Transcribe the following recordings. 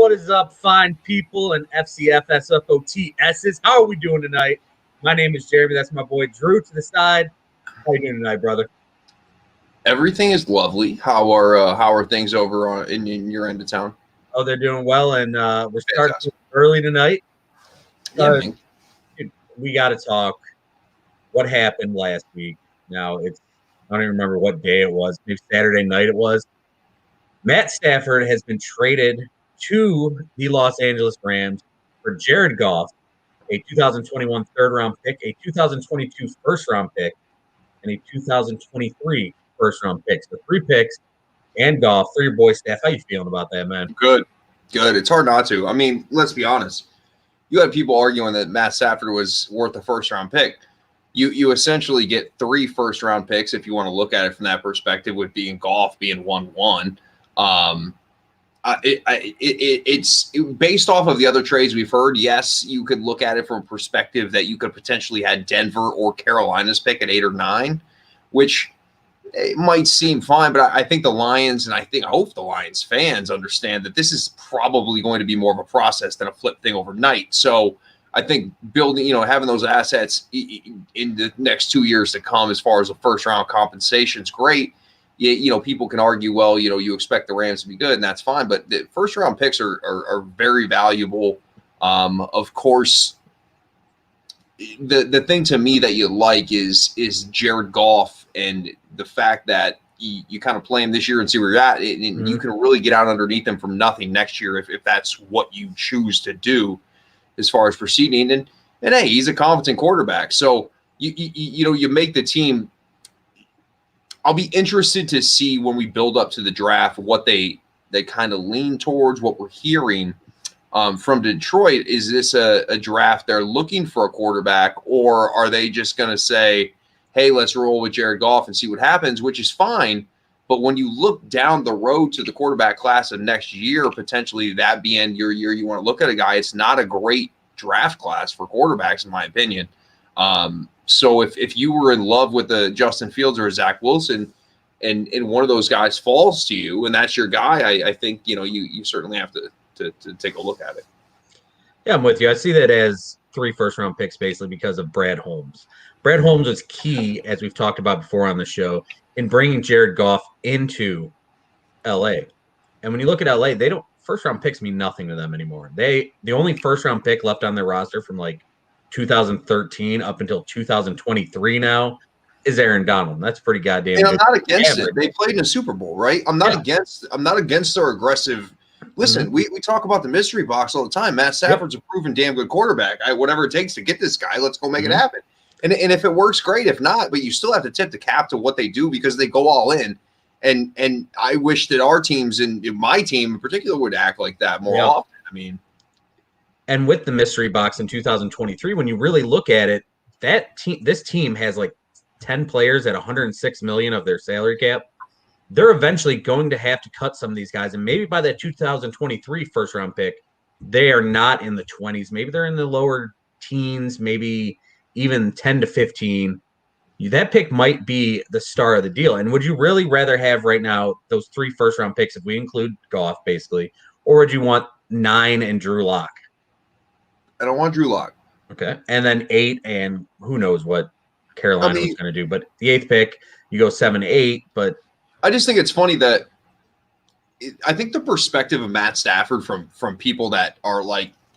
what is up, fine people and FCFSFOTSs? How are we doing tonight? My name is Jeremy. That's my boy Drew to the side. How are you doing tonight, brother? Everything is lovely. How are things over in your end of town? Oh, they're doing well, and we're starting early tonight. Dude, we got to talk. What happened last week? Now I don't even remember what day it was. Maybe Saturday night it was. Matt Stafford has been traded to the Los Angeles Rams for Jared Goff, a 2021 third-round pick, a 2022 first-round pick, and a 2023 first-round pick. So 3 picks and Goff for your boy Staff. How you feeling about that, man? Good. It's hard not to. I mean, let's be honest. You had people arguing that Matt Stafford was worth a first-round pick. You essentially get 3 first-round picks if you want to look at it from that perspective, with being Goff being 1-1. It's based off of the other trades we've heard. Yes, you could look at it from a perspective that you could potentially had Denver or Carolina's pick at 8 or 9, which it might seem fine, but I think the Lions, and I hope the Lions fans understand that this is probably going to be more of a process than a flip thing overnight. So I think building, having those assets in the next 2 years to come, as far as the first round compensation, is great. People can argue, well, you expect the Rams to be good, and that's fine. But the first round picks are very valuable. Of course, the thing to me that you like is Jared Goff, and the fact that you kind of play him this year and see where you're at, and you can really get out underneath him from nothing next year if that's what you choose to do as far as proceeding. And hey, he's a competent quarterback, so you make the team. I'll be interested to see when we build up to the draft what they kind of lean towards. What we're hearing from Detroit, is this a draft they're looking for a quarterback, or are they just going to say, hey, let's roll with Jared Goff and see what happens, which is fine. But when you look down the road to the quarterback class of next year, potentially that being your year, you want to look at a guy, it's not a great draft class for quarterbacks, in my opinion. So if you were in love with a Justin Fields or a Zach Wilson, and one of those guys falls to you, and that's your guy, I think you certainly have to take a look at it. Yeah, I'm with you. I see that as 3 first-round picks basically because of Brad Holmes. Brad Holmes is key, as we've talked about before on the show, in bringing Jared Goff into LA. And when you look at LA, first-round picks mean nothing to them anymore. The only first-round pick left on their roster from 2013 up until 2023 now is Aaron Donald. That's pretty goddamn good. And I'm not against it. They played in a Super Bowl, right? I'm not against their aggressive. Listen, we talk about the mystery box all the time. Matt Stafford's a proven damn good quarterback. Whatever it takes to get this guy, let's go make it happen. And if it works, great. If not, but you still have to tip the cap to what they do, because they go all in. And I wish that our teams, and my team in particular, would act like that more often. I mean, and with the mystery box in 2023, when you really look at it, this team has 10 players at $106 million of their salary cap. They're eventually going to have to cut some of these guys, and maybe by that 2023 first round pick, they are not in the 20s. Maybe they're in the lower teens, maybe even 10 to 15. That pick might be the star of the deal. And would you really rather have right now those 3 first round picks, if we include Goff, basically, or would you want 9 and Drew Lock? I don't want Drew Lock. Okay. And then 8, and who knows what Carolina was going to do. But the 8th pick, you go 7 to 8. But I just think it's funny that I think the perspective of Matt Stafford from people that are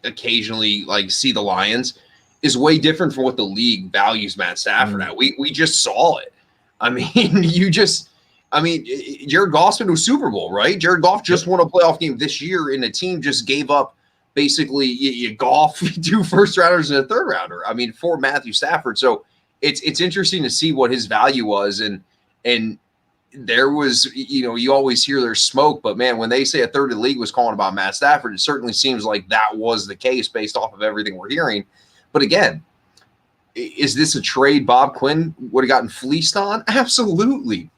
occasionally see the Lions is way different from what the league values Matt Stafford at. We just saw it. I mean, Jared Goff's been to a Super Bowl, right? Jared Goff just won a playoff game this year, and the team just gave up basically you Goff, 2 first rounders and a third rounder. I mean, for Matthew Stafford. So it's interesting to see what his value was, and there was, you always hear there's smoke, but man, when they say a third of the league was calling about Matt Stafford, it certainly seems like that was the case based off of everything we're hearing. But again, is this a trade Bob Quinn would have gotten fleeced on? Absolutely.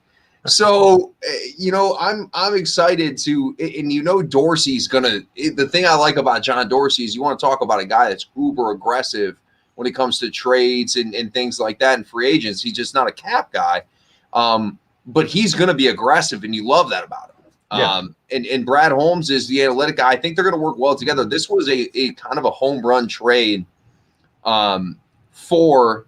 So, I'm excited to, and Dorsey's the thing I like about John Dorsey is you want to talk about a guy that's uber aggressive when it comes to trades and things like that and free agents. He's just not a cap guy. But he's going to be aggressive, and you love that about him. Yeah. And Brad Holmes is the analytic guy. I think they're going to work well together. This was a kind of a home run trade for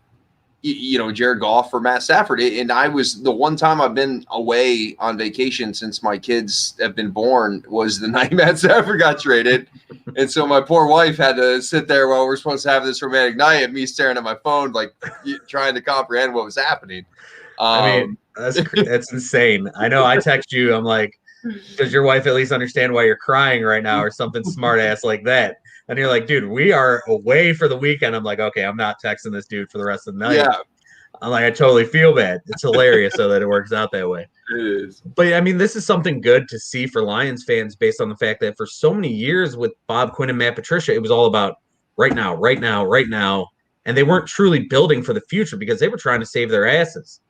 Jared Goff for Matt Stafford. And I was the one time I've been away on vacation since my kids have been born was the night Matt Stafford got traded. And so my poor wife had to sit there while we're supposed to have this romantic night and me staring at my phone, like trying to comprehend what was happening. I mean, that's insane. I know I text you. I'm like, does your wife at least understand why you're crying right now or something smart ass like that? And you're like, dude, we are away for the weekend. I'm like, okay, I'm not texting this dude for the rest of the night. Yeah, I'm like, I totally feel bad. It's hilarious so that it works out that way. it is. But I mean, this is something good to see for Lions fans based on the fact that for so many years with Bob Quinn and Matt Patricia, it was all about right now, right now, right now. And they weren't truly building for the future because they were trying to save their asses.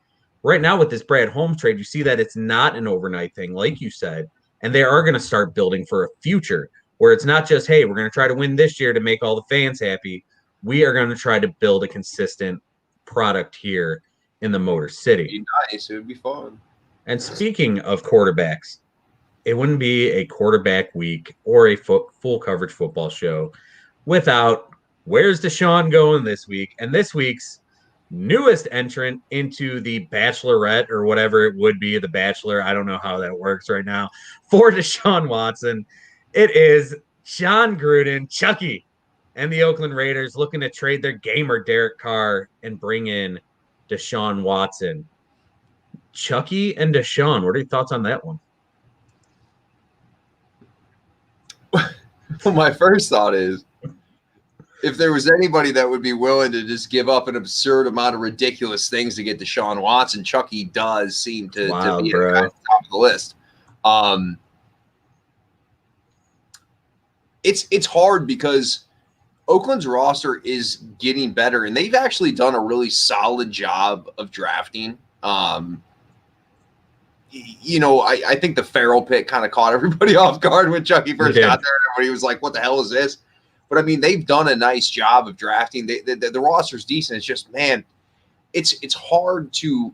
Right now, with this Brad Holmes trade, you see that it's not an overnight thing, like you said. And they are going to start building for a future where it's not just, hey, we're going to try to win this year to make all the fans happy. We are going to try to build a consistent product here in the Motor City. It'd be nice. It would be fun. And speaking of quarterbacks, it wouldn't be a quarterback week or a full coverage football show without where's Deshaun going this week? And this week's newest entrant into the Bachelorette or whatever it would be, the Bachelor. I don't know how that works right now. For Deshaun Watson, it is John Gruden, Chucky, and the Oakland Raiders looking to trade their gamer Derek Carr and bring in Deshaun Watson. Chucky and Deshaun, what are your thoughts on that one? Well, my first thought is if there was anybody that would be willing to just give up an absurd amount of ridiculous things to get Deshaun Watson, Chucky does seem to be at the top of the list. It's hard because Oakland's roster is getting better, and they've actually done a really solid job of drafting. I think the Farrell pick kind of caught everybody off guard when Chucky first got there. And everybody was like, what the hell is this? But, I mean, they've done a nice job of drafting. The roster's decent. It's just, man, it's hard to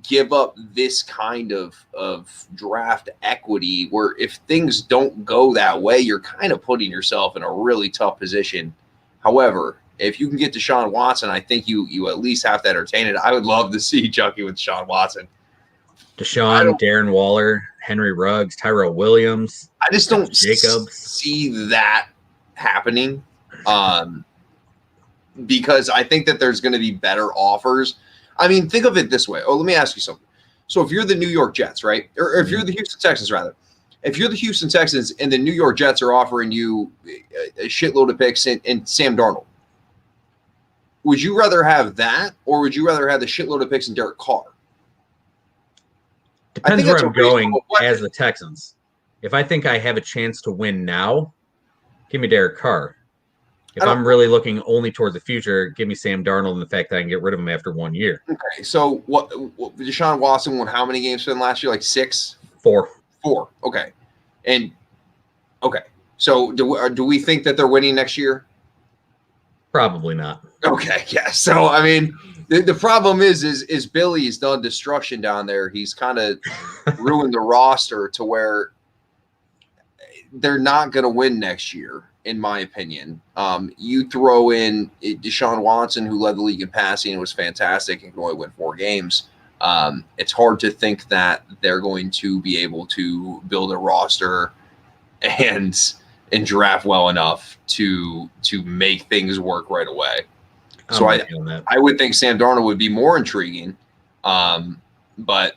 give up this kind of draft equity where if things don't go that way, you're kind of putting yourself in a really tough position. However, if you can get Deshaun Watson, I think you at least have to entertain it. I would love to see Chucky with Deshaun Watson. Deshaun, Darren Waller, Henry Ruggs, Tyrell Williams. I just don't see that happening because I think that there's going to be better offers. I mean, think of it this way. Oh, let me ask you something. So if you're the New York Jets, right? Or if you're the Houston Texans, rather. If you're the Houston Texans and the New York Jets are offering you a shitload of picks and Sam Darnold, would you rather have that or would you rather have the shitload of picks and Derek Carr? Depends where I'm going as the Texans. If I think I have a chance to win now, give me Derek Carr. If I'm really looking only towards the future, give me Sam Darnold and the fact that I can get rid of him after 1 year. Okay, so what Deshaun Watson won how many games for them last year? Like 6? 4. 4. Okay. So do we think that they're winning next year? Probably not. Okay, yeah. So I mean, the problem is Billy's done destruction down there. He's kind of ruined the roster to where they're not going to win next year, in my opinion. You throw in Deshaun Watson, who led the league in passing and was fantastic and can only win 4 games. It's hard to think that they're going to be able to build a roster and draft well enough to make things work right away. So I would think Sam Darnold would be more intriguing. But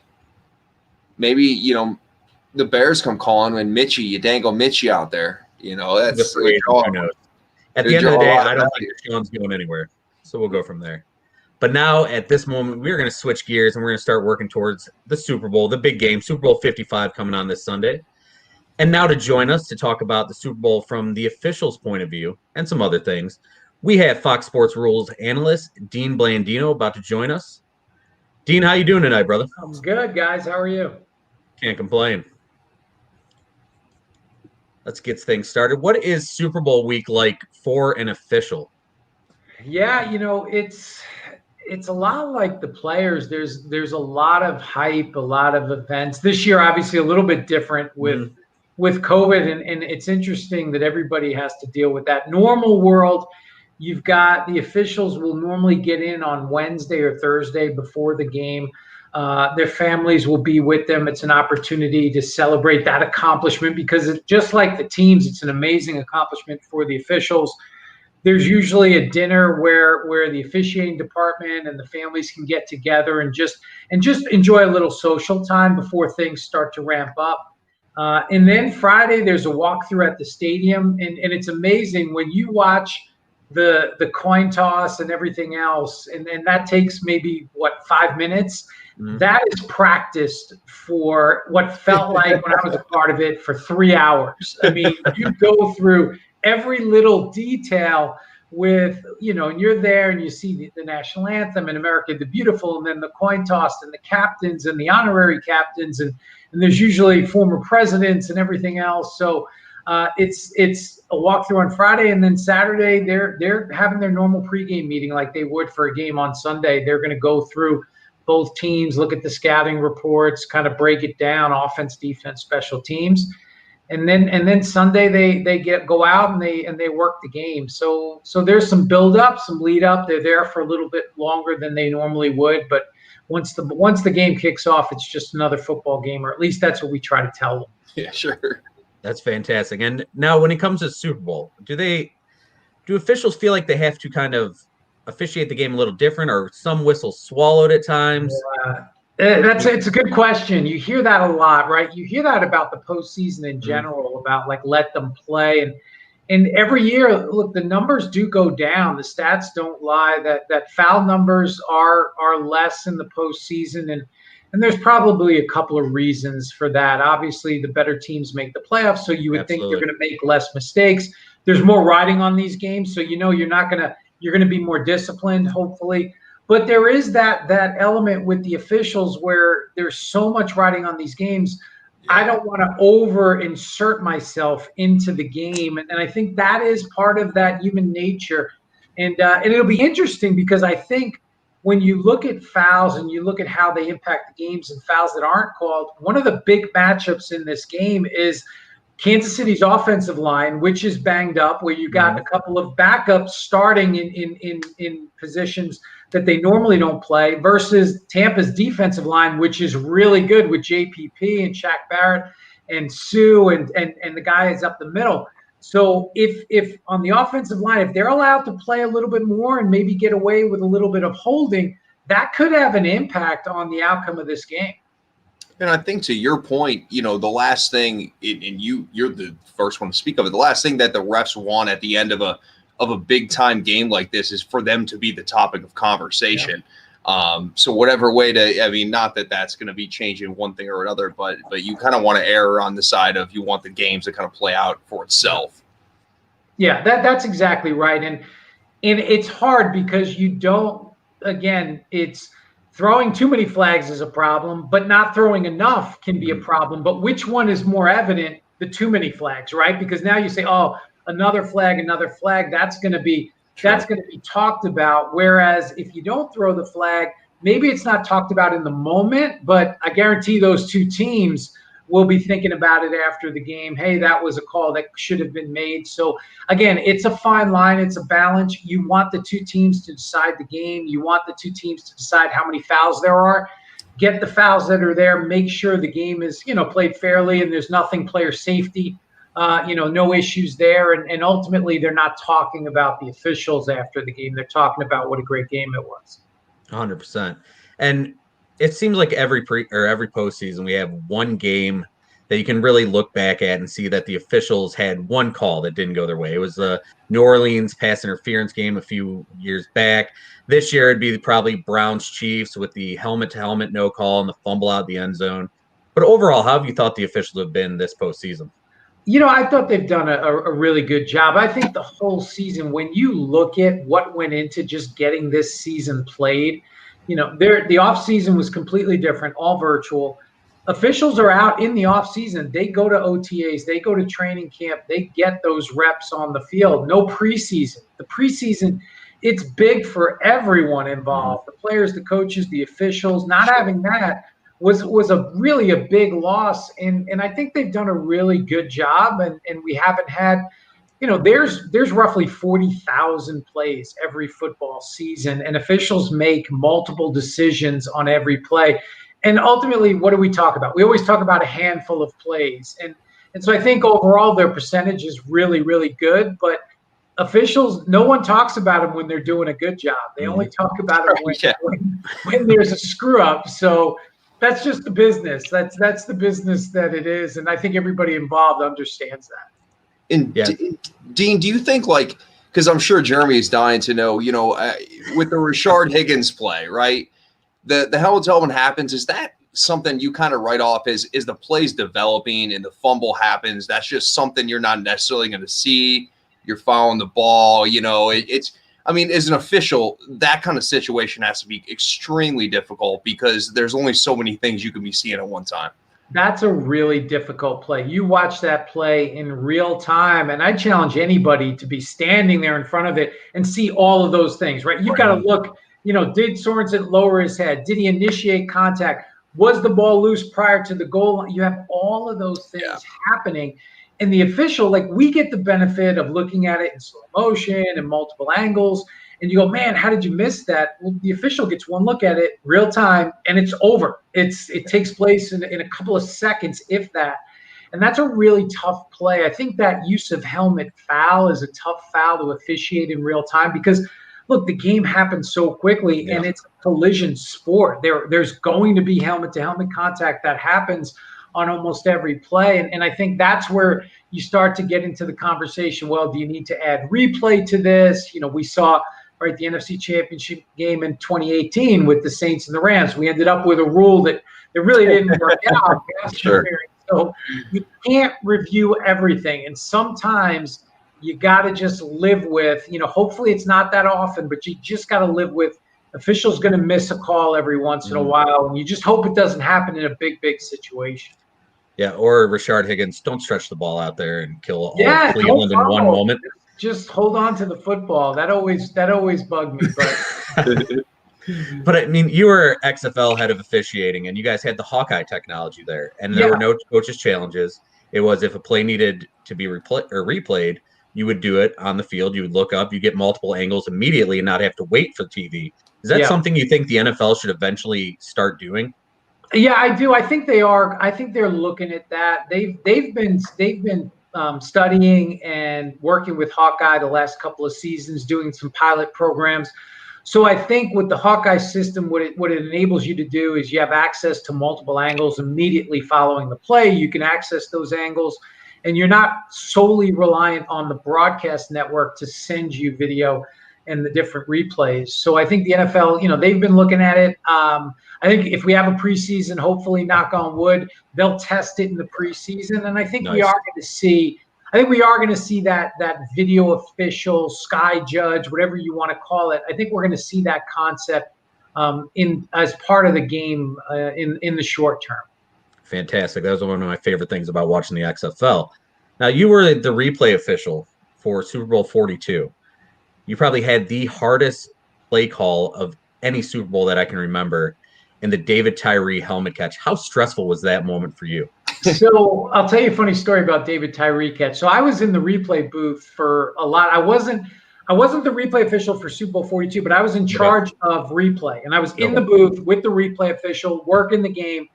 maybe, the Bears come calling when you dangle Mitchie out there. That's who knows. At the end of the day, I don't think Deshaun's going anywhere. So we'll go from there. But now at this moment, we're going to switch gears and we're going to start working towards the Super Bowl, the big game, Super Bowl 55 coming on this Sunday. And now to join us to talk about the Super Bowl from the officials' point of view and some other things, we have Fox Sports Rules analyst Dean Blandino about to join us. Dean, how you doing tonight, brother? I'm good, guys. How are you? Can't complain. Let's get things started. What is Super Bowl week like for an official? Yeah, it's a lot like the players. There's a lot of hype, a lot of events. This year, obviously, a little bit different with COVID, and it's interesting that everybody has to deal with that. Normal world, you've got the officials will normally get in on Wednesday or Thursday before the game. Their families will be with them. It's an opportunity to celebrate that accomplishment because just like the teams, it's an amazing accomplishment for the officials. There's usually a dinner where the officiating department and the families can get together and just enjoy a little social time before things start to ramp up. And then Friday, there's a walkthrough at the stadium, and it's amazing when you watch the coin toss and everything else, and that takes maybe 5 minutes. That is practiced for what felt like when I was a part of it for 3 hours. I mean, you go through every little detail with, and you're there and you see the national anthem and America the Beautiful, and then the coin toss and the captains and the honorary captains, and there's usually former presidents and everything else. So it's a walkthrough on Friday, and then Saturday they're having their normal pregame meeting like they would for a game on Sunday. They're going to go through both teams, look at the scouting reports, kind of break it down, offense, defense, special teams. And then Sunday they go out and they work the game. So there's some build up, some lead up. They're there for a little bit longer than they normally would, but once the game kicks off, it's just another football game, or at least that's what we try to tell them. Yeah, sure. That's fantastic. And now when it comes to Super Bowl, do officials feel like they have to kind of officiate the game a little different, or some whistles swallowed at times? It's a good question. You hear that a lot, right? You hear that about the postseason in general, about like let them play, and every year, look, the numbers do go down. The stats don't lie that foul numbers are less in the postseason, and there's probably a couple of reasons for that. Obviously, the better teams make the playoffs, so you would think you're going to make less mistakes. There's more riding on these games, so you're going to be more disciplined, hopefully. But there is that element with the officials where there's so much riding on these games. Yeah. I don't want to over insert myself into the game. And I think that is part of that human nature. And it'll be interesting because I think when you look at fouls and you look at how they impact the games and fouls that aren't called, one of the big matchups in this game is Kansas City's offensive line, which is banged up, where you got a couple of backups starting in positions that they normally don't play, versus Tampa's defensive line, which is really good with JPP and Shaq Barrett and Sue and the guys up the middle. So if on the offensive line, if they're allowed to play a little bit more and maybe get away with a little bit of holding, that could have an impact on the outcome of this game. And I think to your point, the last thing, and you're the first one to speak of it, the last thing that the refs want at the end of a big time game like this is for them to be the topic of conversation. Yeah. So whatever way not that that's going to be changing one thing or another, but you kind of want to err on the side of you want the games to kind of play out for itself. Yeah, that's exactly right. And it's hard because you don't, again, it's throwing too many flags is a problem, but not throwing enough can be a problem. But which one is more evident? The too many flags, right? Because now you say, oh, another flag, that's going to be talked about. Whereas if you don't throw the flag, maybe it's not talked about in the moment, but I guarantee those two teams will be thinking about it after the game. Hey, that was a call that should have been made. So again, it's a fine line. It's a balance. You want the two teams to decide the game. You want the two teams to decide how many fouls there are. Get the fouls that are there. Make sure the game is, played fairly and there's nothing player safety, no issues there. And ultimately, they're not talking about the officials after the game. They're talking about what a great game it was. 100%. And it seems like every postseason we have one game that you can really look back at and see that the officials had one call that didn't go their way. It was the New Orleans pass interference game a few years back. This year it'd be probably Browns Chiefs with the helmet-to-helmet no call and the fumble out of the end zone. But overall, how have you thought the officials have been this postseason? I thought they've done a really good job. I think the whole season, when you look at what went into just getting this season played, the offseason was completely different, all virtual. Officials are out in the offseason. They go to OTAs. They go to training camp. They get those reps on the field. No preseason. The preseason it's big for everyone involved, the players, the coaches, the officials. Not having that was really a big loss. And I think they've done a really good job. And we haven't had, there's roughly 40,000 plays every football season, and officials make multiple decisions on every play. And ultimately, what do we talk about? We always talk about a handful of plays. And so I think overall their percentage is really, really good. But officials, no one talks about them when they're doing a good job. They only talk about it when there's a screw up. So that's just the business. That's the business that it is. And I think everybody involved understands that. And Dean, do you think, like, because I'm sure Jeremy is dying to know, with the Rashard Higgins play, right? The helmet to helmet happens. Is that something you kind of write off as the play's developing and the fumble happens? That's just something you're not necessarily going to see. You're following the ball. I mean, as an official, that kind of situation has to be extremely difficult because there's only so many things you can be seeing at one time. That's a really difficult play. You watch that play in real time, and I challenge anybody to be standing there in front of it and see all of those things, right? You've got to look, did Sorensen lower his head? Did he initiate contact? Was the ball loose prior to the goal line? You have all of those things happening. And the official, like, we get the benefit of looking at it in slow motion and multiple angles. And you go, man, how did you miss that? Well, the official gets one look at it real time, and it's over. It takes place in a couple of seconds, if that. And that's a really tough play. I think that use of helmet foul is a tough foul to officiate in real time because, look, the game happens so quickly, and it's a collision sport. There's going to be helmet-to-helmet contact that happens on almost every play. And I think that's where you start to get into the conversation. Well, do you need to add replay to this? We saw the NFC Championship game in 2018 with the Saints and the Rams. We ended up with a rule that really didn't work out. Sure. So you can't review everything. And sometimes you got to just live with, hopefully it's not that often, but you just got to live with officials going to miss a call every once in a while. And you just hope it doesn't happen in a big situation. Yeah, or Rashard Higgins, don't stretch the ball out there and kill all of Cleveland in one moment. Just hold on to the football. That always bugged me. But I mean, you were XFL head of officiating, and you guys had the Hawkeye technology there, and there were no coaches' challenges. It was if a play needed to be replayed, you would do it on the field. You would look up, you get multiple angles immediately, and not have to wait for TV. Is that something you think the NFL should eventually start doing? Yeah, I do. I think they are. I think they're looking at that. They've been studying and working with Hawkeye the last couple of seasons, doing some pilot programs. So I think with the Hawkeye system, what it enables you to do is you have access to multiple angles immediately following the play. You can access those angles, and you're not solely reliant on the broadcast network to send you video and the different replays. So I think the NFL, they've been looking at it. I think if we have a preseason, hopefully, knock on wood, they'll test it in the preseason. And I think we are going to see that video official, sky judge, whatever you want to call it. I think we're going to see that concept as part of the game in the short term. Fantastic. That was one of my favorite things about watching the XFL. Now, you were the replay official for Super Bowl 42. You probably had the hardest play call of any Super Bowl that I can remember in the David Tyree helmet catch. How stressful was that moment for you? So I'll tell you a funny story about David Tyree catch. So I was in the replay booth for a lot. I wasn't the replay official for Super Bowl 42, but I was in charge of replay. And I was in the booth with the replay official working the game.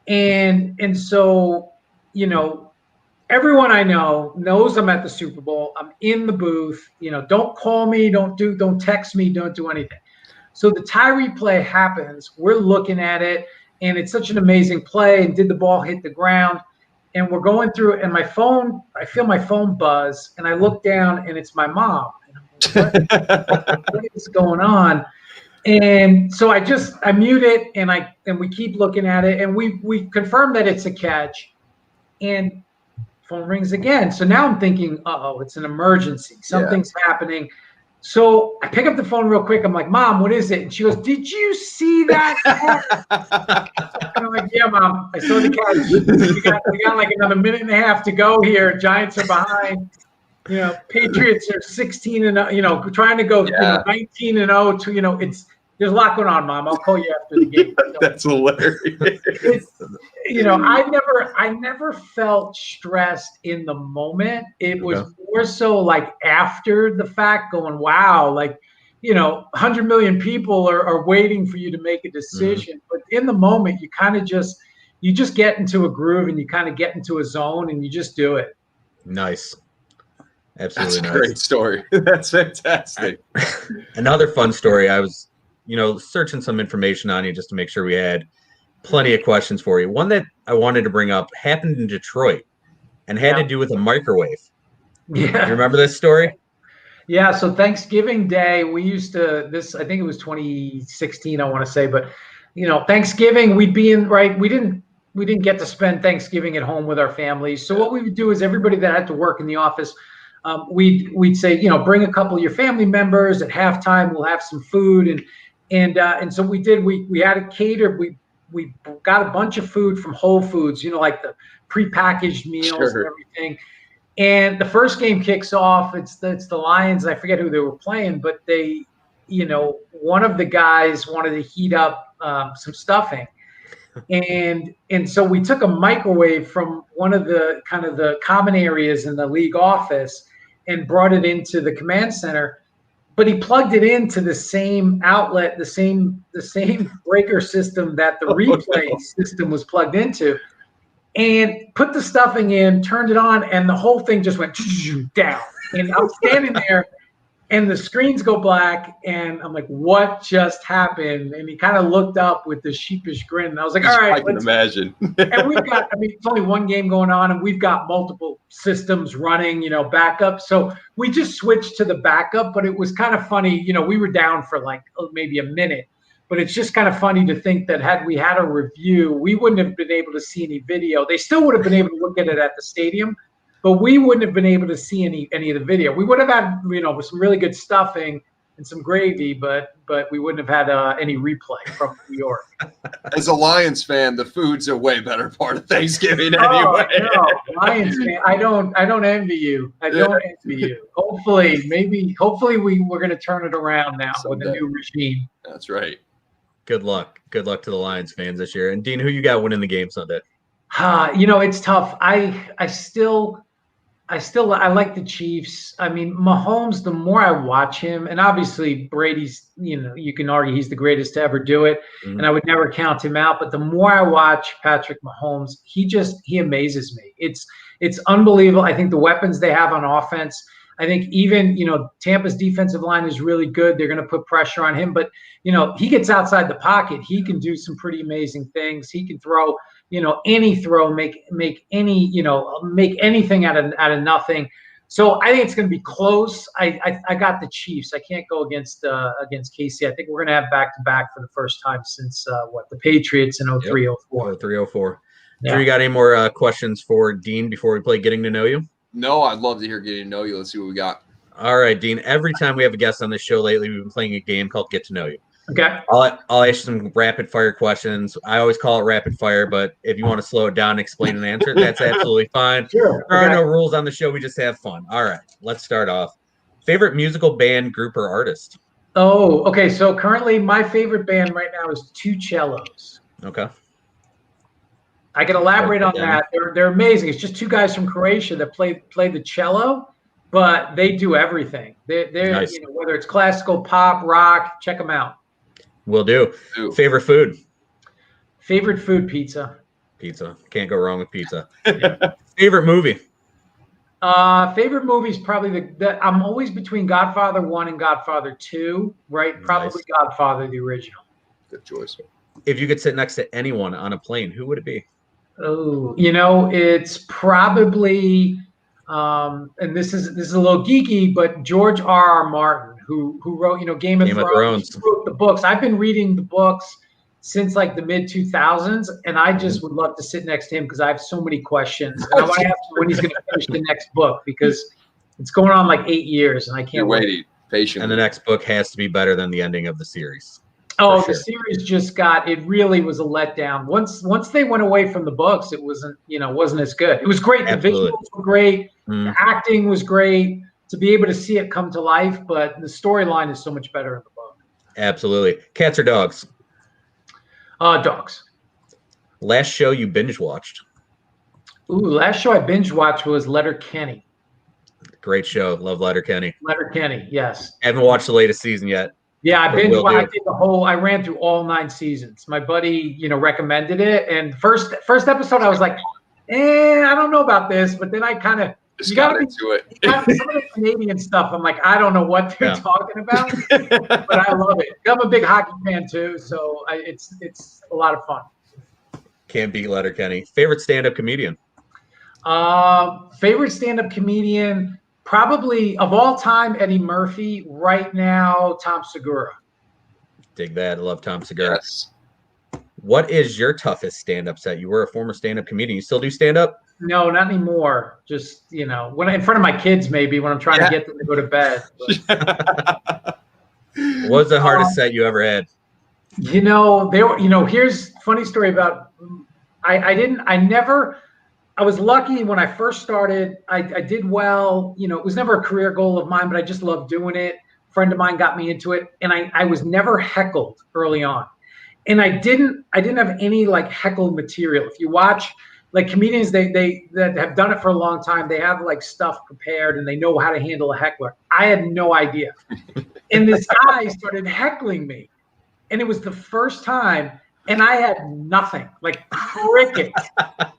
And so, everyone I know knows I'm at the Super Bowl. I'm in the booth. Don't call me, don't text me, don't do anything. So the Tyree play happens. We're looking at it, and it's such an amazing play. And did the ball hit the ground? And we're going through it, and I feel my phone buzz, and I look down, and it's my mom. And I'm like, what is going on? And so I mute it, and we keep looking at it, and we confirm that it's a catch, and phone rings again. So now I'm thinking, it's an emergency. Something's happening. So I pick up the phone real quick. I'm like, Mom, what is it? And she goes, did you see that catch? And I'm like, yeah, Mom, I saw the catch. We got like another minute and a half to go here. Giants are behind. Patriots are 16-0, trying to go 19-0 to, there's a lot going on, Mom. I'll call you after the game. That's hilarious. I never felt stressed in the moment. It was more so like after the fact going, wow, 100 million people are waiting for you to make a decision. But in the moment, you just get into a groove and you kind of get into a zone and you just do it. Nice. Absolutely. That's a great story. That's fantastic. Another fun story. I was, searching some information on you just to make sure we had plenty of questions for you. One that I wanted to bring up happened in Detroit and had to do with a microwave. Yeah. You remember this story? Yeah. So Thanksgiving Day, we used to I think it was 2016, I want to say, but Thanksgiving we'd be in, right. We didn't get to spend Thanksgiving at home with our families. So what we would do is everybody that had to work in the office, we'd say, bring a couple of your family members at halftime. We'll have some food. And so we did, we had it catered. We got a bunch of food from Whole Foods, like the prepackaged meals and everything. And the first game kicks off. It's the Lions. I forget who they were playing, but they, one of the guys wanted to heat up some stuffing. And so we took a microwave from one of the kind of the common areas in the league office and brought it into the command center. But he plugged it into the same outlet, the same breaker system that the replay system was plugged into, and put the stuffing in, turned it on, and the whole thing just went down. And I'm standing there, and the screens go black, and I'm like, "What just happened?" And he kind of looked up with this sheepish grin. And I was like, "All right, I can imagine." And we've got, it's only one game going on, and we've got multiple systems running, backup. So we just switched to the backup, but it was kind of funny. We were down for like maybe a minute, but it's just kind of funny to think that had we had a review, we wouldn't have been able to see any video. They still would have been able to look at it at the stadium, but we wouldn't have been able to see any of the video. We would have had, some really good stuffing and some gravy, but we wouldn't have had any replay from New York. As a Lions fan, the food's a way better part of Thanksgiving anyway. No, Lions fan, I don't envy you. I don't envy you. Hopefully we're going to turn it around now with a new regime. That's right. Good luck. Good luck to the Lions fans this year. And Dean, who you got winning the game Sunday? It's tough. I like the Chiefs. I mean, Mahomes, the more I watch him, and obviously Brady's, you can argue he's the greatest to ever do it, and I would never count him out. But the more I watch Patrick Mahomes, he amazes me. It's unbelievable. I think the weapons they have on offense, I think even, Tampa's defensive line is really good. They're going to put pressure on him, but, he gets outside the pocket. He can do some pretty amazing things. He can throw, any throw, make anything out of nothing. So I think it's going to be close. I got the Chiefs. I can't go against KC. I think we're going to have back-to-back for the first time since the Patriots in 03-04. 03-04. Yeah. Drew, you got any more questions for Dean before we play Getting to Know You? No, I'd love to hear Getting to Know You. Let's see what we got. All right, Dean. Every time we have a guest on this show lately, we've been playing a game called Get to Know You. Okay. I'll ask you some rapid fire questions. I always call it rapid fire, but if you want to slow it down and explain an answer, that's absolutely fine. Sure. There are no rules on the show. We just have fun. All right, let's start off. Favorite musical band, group, or artist? Oh, okay. So currently my favorite band right now is Two Cellos. Okay. I can elaborate on that. They're amazing. It's just two guys from Croatia that play the cello, but they do everything. They're nice. Whether it's classical, pop, rock, check them out. Will do. Favorite food? Favorite food, pizza. Pizza. Can't go wrong with pizza. Yeah. Favorite movie? Favorite movie is probably I'm always between Godfather 1 and Godfather 2, right? Probably nice. Godfather, the original. Good choice. If you could sit next to anyone on a plane, who would it be? Oh, it's probably and this is a little geeky, but George R.R. Martin, who wrote, Game of Thrones. He wrote the books. I've been reading the books since like the mid 2000s, and I just would love to sit next to him because I have so many questions. And I want to ask him when he's going to finish the next book because it's going on like 8 years, and I can't wait. Patiently. And the next book has to be better than the ending of the series. Oh, the series just it really was a letdown. Once they went away from the books, it wasn't as good. It was great. Absolutely. The visuals were great. The acting was great to be able to see it come to life, but the storyline is so much better in the book. Absolutely. Cats or dogs? Dogs. Last show you binge watched? Ooh, last show I binge watched was Letterkenny. Great show. Love Letterkenny. Letterkenny, yes. Haven't watched the latest season yet. Yeah, I did I ran through all 9 seasons. My buddy, recommended it. And first episode, I was like, I don't know about this. But then I kind of got into it. Some of the Canadian stuff, I'm like, I don't know what they're talking about, but I love it. I'm a big hockey fan too, so it's a lot of fun. Can't beat Letterkenny. Favorite stand-up comedian? Favorite stand-up comedian, probably of all time, Eddie Murphy. Right now, Tom Segura. Dig that. I love Tom Segura. Yes. What is your toughest stand-up set? You were a former stand-up comedian. You still do stand-up? No, not anymore. Just, when in front of my kids, maybe when I'm trying to get them to go to bed. What was the hardest set you ever had? Here's a funny story about, I was lucky when I first started. I did well. It was never a career goal of mine, but I just loved doing it. A friend of mine got me into it, and I was never heckled early on. And I didn't have any like heckled material. If you watch like comedians, they that have done it for a long time, they have like stuff prepared and they know how to handle a heckler. I had no idea. And this guy started heckling me. And it was the first time, and I had nothing, like crickets.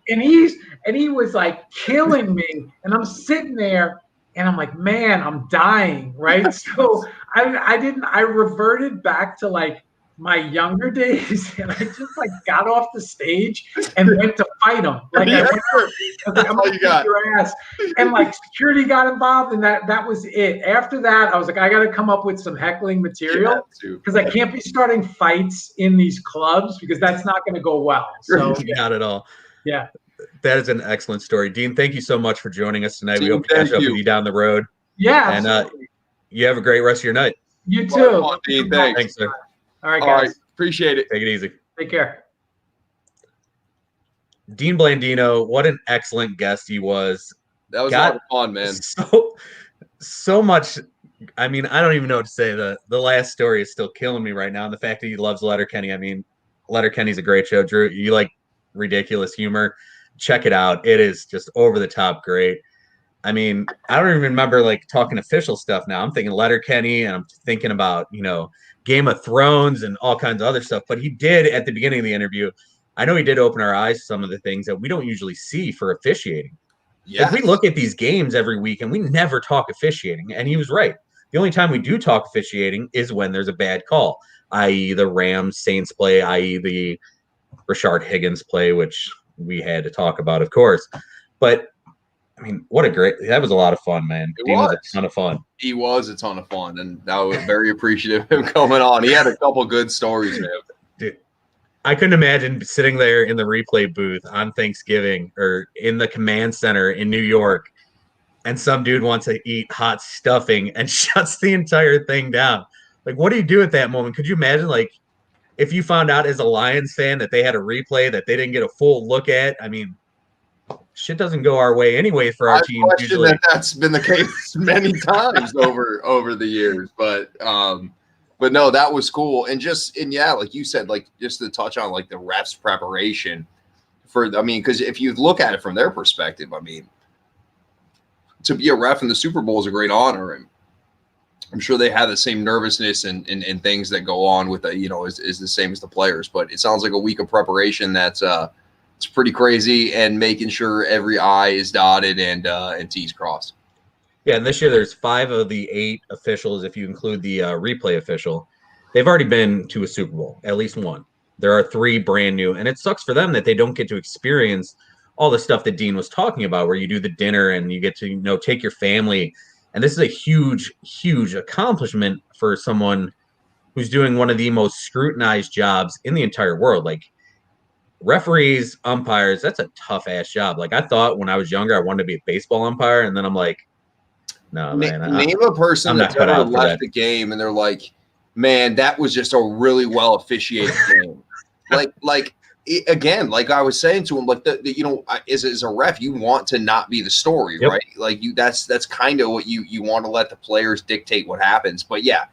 And he was like killing me. And I'm sitting there and I'm like, man, I'm dying, right? So I reverted back to like my younger days, and I just like got off the stage and went to fight him. Like I was like, I'm gonna kick your ass. And like security got involved, and that was it. After that, I was like, I gotta come up with some heckling material because I can't be starting fights in these clubs because that's not gonna go well. So not at all. Yeah. That is an excellent story. Dean, thank you so much for joining us tonight. We hope to catch up with you down the road. Yeah. And you have a great rest of your night. You too. Dean, thanks, sir. All right, guys. Appreciate it. Take it easy. Take care. Dean Blandino, what an excellent guest he was. That was a lot of fun, man. So much. I mean, I don't even know what to say. The last story is still killing me right now. And the fact that he loves Letterkenny. I mean, Letterkenny's a great show. Drew, you like ridiculous humor. Check it out. It is just over the top great. I mean, I don't even remember like talking official stuff now. I'm thinking Letterkenny and I'm thinking about, Game of Thrones and all kinds of other stuff. But he did at the beginning of the interview. I know he did open our eyes to some of the things that we don't usually see for officiating. Yeah, we look at these games every week and we never talk officiating. And he was right. The only time we do talk officiating is when there's a bad call, i.e. the Rams Saints play, i.e. the Rashard Higgins play, which we had to talk about, of course. But I mean, that was a lot of fun, man. Dean was a ton of fun. He was a ton of fun, and I was very appreciative of him coming on. He had a couple good stories, man. Dude, I couldn't imagine sitting there in the replay booth on Thanksgiving or in the command center in New York, and some dude wants to eat hot stuffing and shuts the entire thing down. Like, what do you do at that moment? Could you imagine, like, if you found out as a Lions fan that they had a replay that they didn't get a full look at? I mean, shit doesn't go our way anyway for our team. Usually, that's been the case many times over the years. But no, that was cool. And yeah, like you said, like just to touch on like the refs preparation because if you look at it from their perspective, I mean, to be a ref in the Super Bowl is a great honor, and I'm sure they have the same nervousness and things that go on with is the same as the players. But it sounds like a week of preparation that's it's pretty crazy, and making sure every I is dotted and T's crossed. Yeah, and this year there's 5 of the 8 officials, if you include the replay official. They've already been to a Super Bowl, at least one. There are 3 brand new, and it sucks for them that they don't get to experience all the stuff that Dean was talking about, where you do the dinner and you get to take your family. And this is a huge, huge accomplishment for someone who's doing one of the most scrutinized jobs in the entire world. Like, referees, umpires, that's a tough ass job. Like, I thought when I was younger, I wanted to be a baseball umpire. And then I'm like, no, man. Name a person that's ever left the game and they're like, Man, that was just a really well officiated game. Again, like I was saying to him, like as a ref, you want to not be the story, Yep. right? Like that's kind of what you want to let the players dictate what happens. But yeah,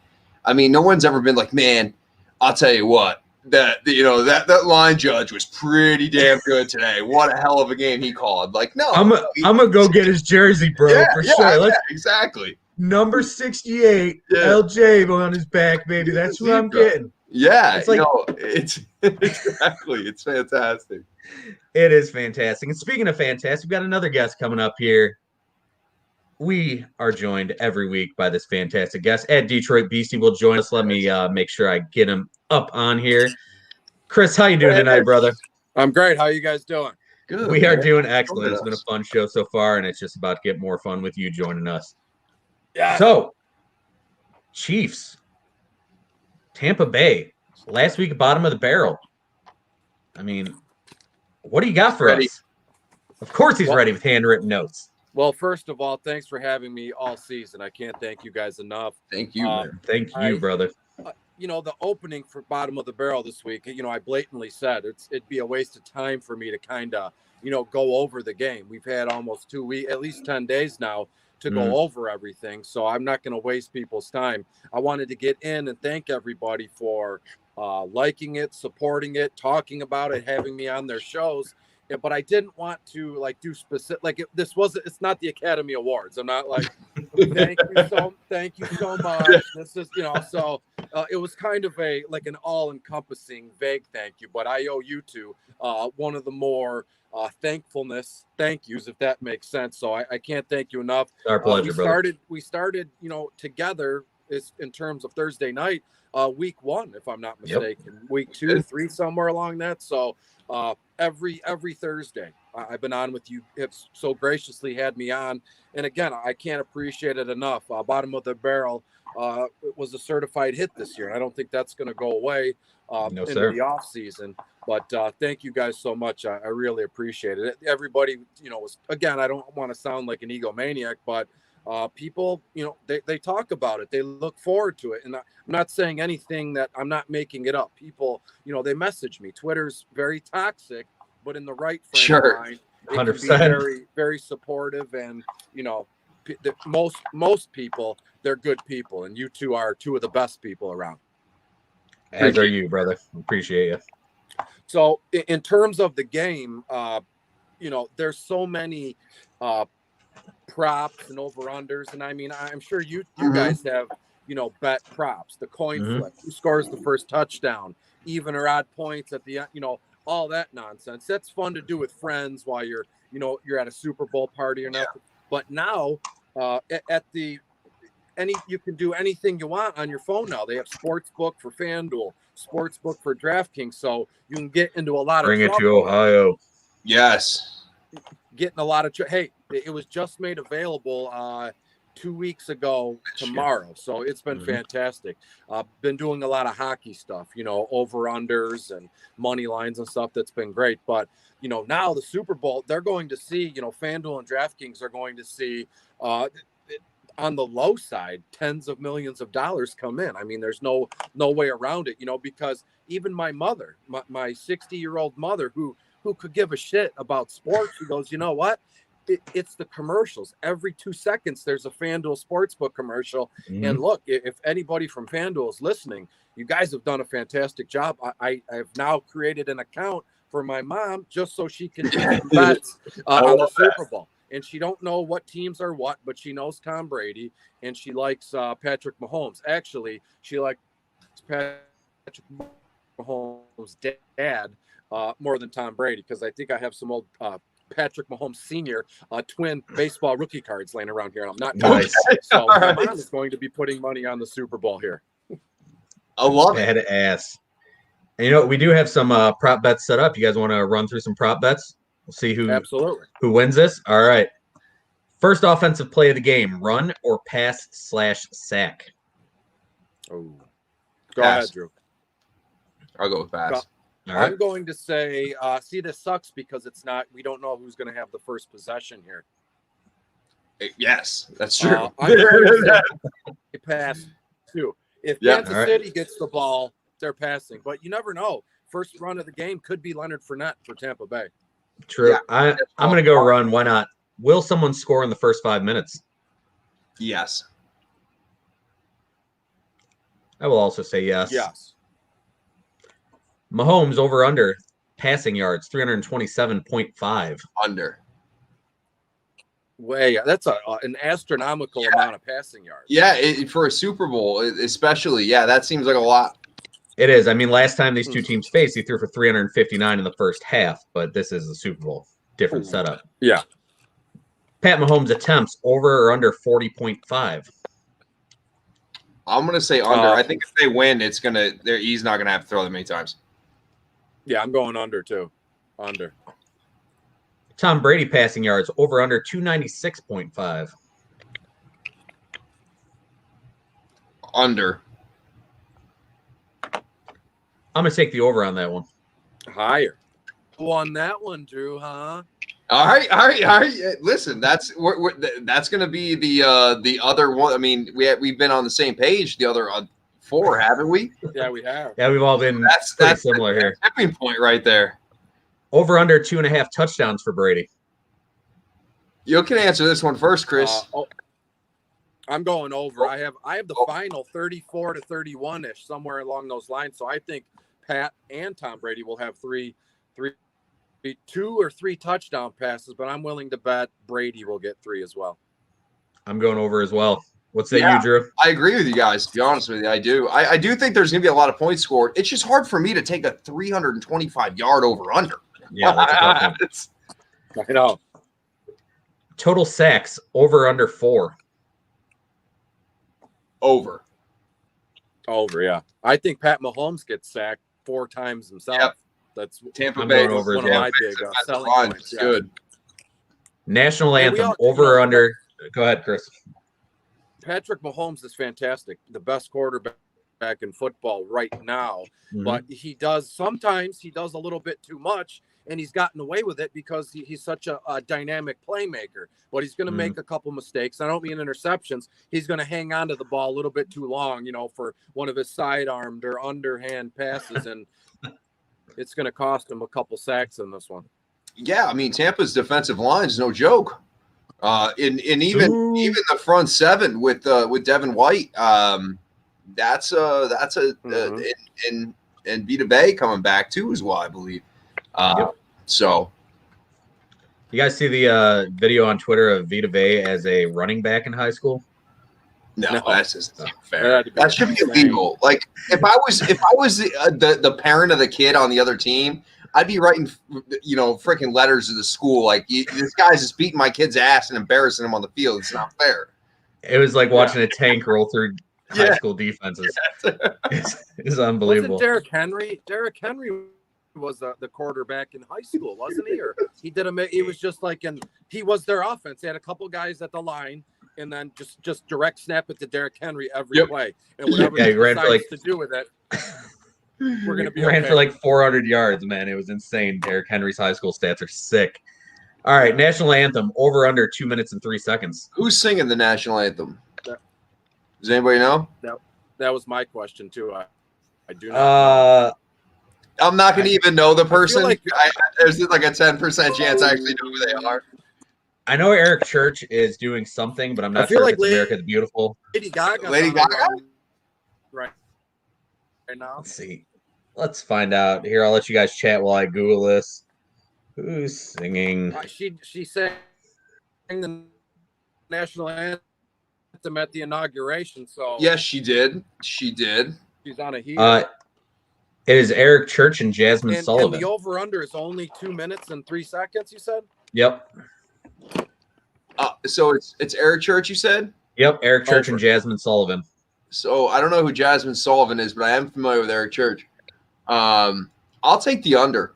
I mean, no one's ever been like, man, I'll tell you what, that line judge was pretty damn good today. What a hell of a game he called. Like, no, I'm gonna go get his jersey, bro, for sure. Yeah, exactly. Number 68, Yeah. LJ on his back, baby. That's who I'm getting. Yeah, it's like it's exactly. It's fantastic. It is fantastic. And speaking of fantastic, we've got another guest coming up here. We are joined every week by this fantastic guest. Ed Detroit Beastie will join us. Let me make sure I get him up on here. Chris, how you doing tonight, brother? I'm great. How you guys doing? Good. We are doing excellent. It's been a fun show so far, and it's just about to get more fun with you joining us. Yeah. So, Chiefs, Tampa Bay, last week, bottom of the barrel. I mean, what do you got for us? Of course he's ready with handwritten notes. Well, first of all, thanks for having me all season. I can't thank you guys enough. Thank you, man. Thank you, brother. The opening for bottom of the barrel this week, I blatantly said it'd be a waste of time for me to kind of, go over the game. We've had almost 2 weeks, at least 10 days now to go over everything. So I'm not going to waste people's time. I wanted to get in and thank everybody for liking it, supporting it, talking about it, having me on their shows. Yeah, but I didn't want to do specific. It's not the Academy Awards. I'm not like, thank you so much. This is, so it was kind of an all-encompassing vague thank you. But I owe you two one of the more thankfulness thank yous, if that makes sense. So I can't thank you enough. Our pleasure, brother. We started, together in terms of Thursday night, week 1, if I'm not mistaken. Yep. Week 2, 3, somewhere along that. So every Thursday I've been on with you. It's so graciously had me on, and again, I can't appreciate it enough. Bottom of the barrel it was a certified hit this year, and I don't think that's going to go away into the off season. But thank you guys so much. I really appreciate it. Everybody, was, again, I don't want to sound like an egomaniac, but people, they talk about it. They look forward to it. And I'm not saying anything that I'm not making it up. People, they message me. Twitter's very toxic, but in the right frame of mind, it 100%. Can be very, very supportive. And, most people, they're good people. And you two are two of the best people around. As are you, brother. Appreciate you. So in terms of the game, there's so many props and over-unders. And I mean, I'm sure you guys have, bet props, the coin flip, who scores the first touchdown, even or odd points at the end, all that nonsense. That's fun to do with friends while you're at a Super Bowl party or nothing. But now you can do anything you want on your phone now. They have Sportsbook for FanDuel, Sportsbook for DraftKings, so you can get into a lot of trouble. Bring it to Ohio. Yes. Getting a lot of hey, it was just made available 2 weeks ago tomorrow, so it's been fantastic. Been doing a lot of hockey stuff, over-unders and money lines and stuff. That's been great. But now the Super Bowl, they're going to see, FanDuel and DraftKings are going to see on the low side tens of millions of dollars come in. I mean, there's no way around it, because even my mother, my 60-year-old mother, who could give a shit about sports, she goes, you know what? It's the commercials. Every 2 seconds, there's a FanDuel Sportsbook commercial. And look, if anybody from FanDuel is listening, you guys have done a fantastic job. I have now created an account for my mom just so she can bet on the Super Bowl. And she don't know what teams are what, but she knows Tom Brady, and she likes Patrick Mahomes. Actually, she likes Patrick Mahomes' dad more than Tom Brady, because I think I have some old Patrick Mahomes Sr. Twin baseball rookie cards laying around here. And I'm not nice. So my mom is going to be putting money on the Super Bowl here. I love it. Head ass. And we do have some prop bets set up. You guys want to run through some prop bets? We'll see who wins this. All right. First offensive play of the game: run or pass/sack. Oh, go ahead, Drew. I'll go with pass. All right. I'm going to say, see, this sucks because we don't know who's going to have the first possession here. Yes, that's true. I'm going to say pass too. If Kansas City gets the ball, they're passing. But you never know. First run of the game could be Leonard Fournette for Tampa Bay. True. Yeah, I'm going to go run. Why not? Will someone score in the first 5 minutes? Yes. I will also say yes. Yes. Mahomes over under passing yards, 327.5. Under. Way, that's an astronomical amount of passing yards. Yeah, for a Super Bowl, especially. Yeah, that seems like a lot. It is. I mean, last time these two teams faced, he threw for 359 in the first half, but this is the Super Bowl. Different setup. Yeah. Pat Mahomes attempts over or under 40.5. I'm going to say under. I think if they win, he's not going to have to throw that many times. Yeah, I'm going under too. Under. Tom Brady passing yards over under 296.5. Under. I'm going to take the over on that one. Higher. Won that one, Drew, huh? All right. Listen, that's going to be the other one. I mean, we've been on the same page. The other 4, haven't we? Yeah, we have. Yeah, we've all been that's similar here. Tipping point right there. Over under 2.5 touchdowns for Brady. You can answer this one first, Chris. I'm going over. I have the final 34 to 31-ish, somewhere along those lines. So I think Pat and Tom Brady will have 2 or 3 touchdown passes, but I'm willing to bet Brady will get 3 as well. I'm going over as well. What's that, you, Drew? I agree with you guys. To be honest with you, I do. I do think there's going to be a lot of points scored. It's just hard for me to take a 325-yard over/under. Yeah, that's I know. Total sacks over under 4. Over. Yeah. I think Pat Mahomes gets sacked 4 times himself. Yep. That's Tampa Bay over one of my big selling points. Yeah. Good. National anthem over or under. Go ahead, Chris. Patrick Mahomes is fantastic. The best quarterback in football right now. Mm-hmm. But sometimes he does a little bit too much, and he's gotten away with it because he's such a dynamic playmaker. But he's going to make a couple mistakes. I don't mean interceptions. He's going to hang on to the ball a little bit too long, for one of his sidearmed or underhand passes, and it's going to cost him a couple sacks in this one. Yeah, I mean, Tampa's defensive line is no joke. And even the front 7 with Devin White, that's and Vita Bay coming back too as well, I believe. So, you guys see the video on Twitter of Vita Bay as a running back in high school? No, that's just not fair. That should be illegal. Like if I was the parent of the kid on the other team, I'd be writing, freaking letters to the school like, this guy's just beating my kid's ass and embarrassing him on the field. It's not fair. It was like watching a tank roll through high school defenses. It's unbelievable. Wasn't Derrick Henry? Derrick Henry was the quarterback in high school, wasn't he? Or he was just like, he was their offense. They had a couple guys at the line, and then just direct snap it to Derrick Henry every play, and whatever he decides to do with it. We're going to be ran for like 400 yards, man. It was insane. Derrick Henry's high school stats are sick. All right, national anthem over under 2 minutes and 3 seconds. Who's singing the national anthem? Does anybody know? That was my question too. I do not know. I'm not going to even know the person. There's like a 10% chance I actually know who they are. I know Eric Church is doing something, but I'm not sure if it's America the Beautiful. Lady Gaga. Right now. Let's see. Let's find out. Here, I'll let you guys chat while I Google this. Who's singing? She sang the national anthem at the inauguration. So yes, she did. She did. She's on a heat. It is Eric Church and Jasmine Sullivan. And the over/under is only 2 minutes and 3 seconds. You said? Yep. So it's Eric Church. You said? Yep, Eric Church and Jasmine Sullivan. So I don't know who Jasmine Sullivan is, but I am familiar with Eric Church. I'll take the under.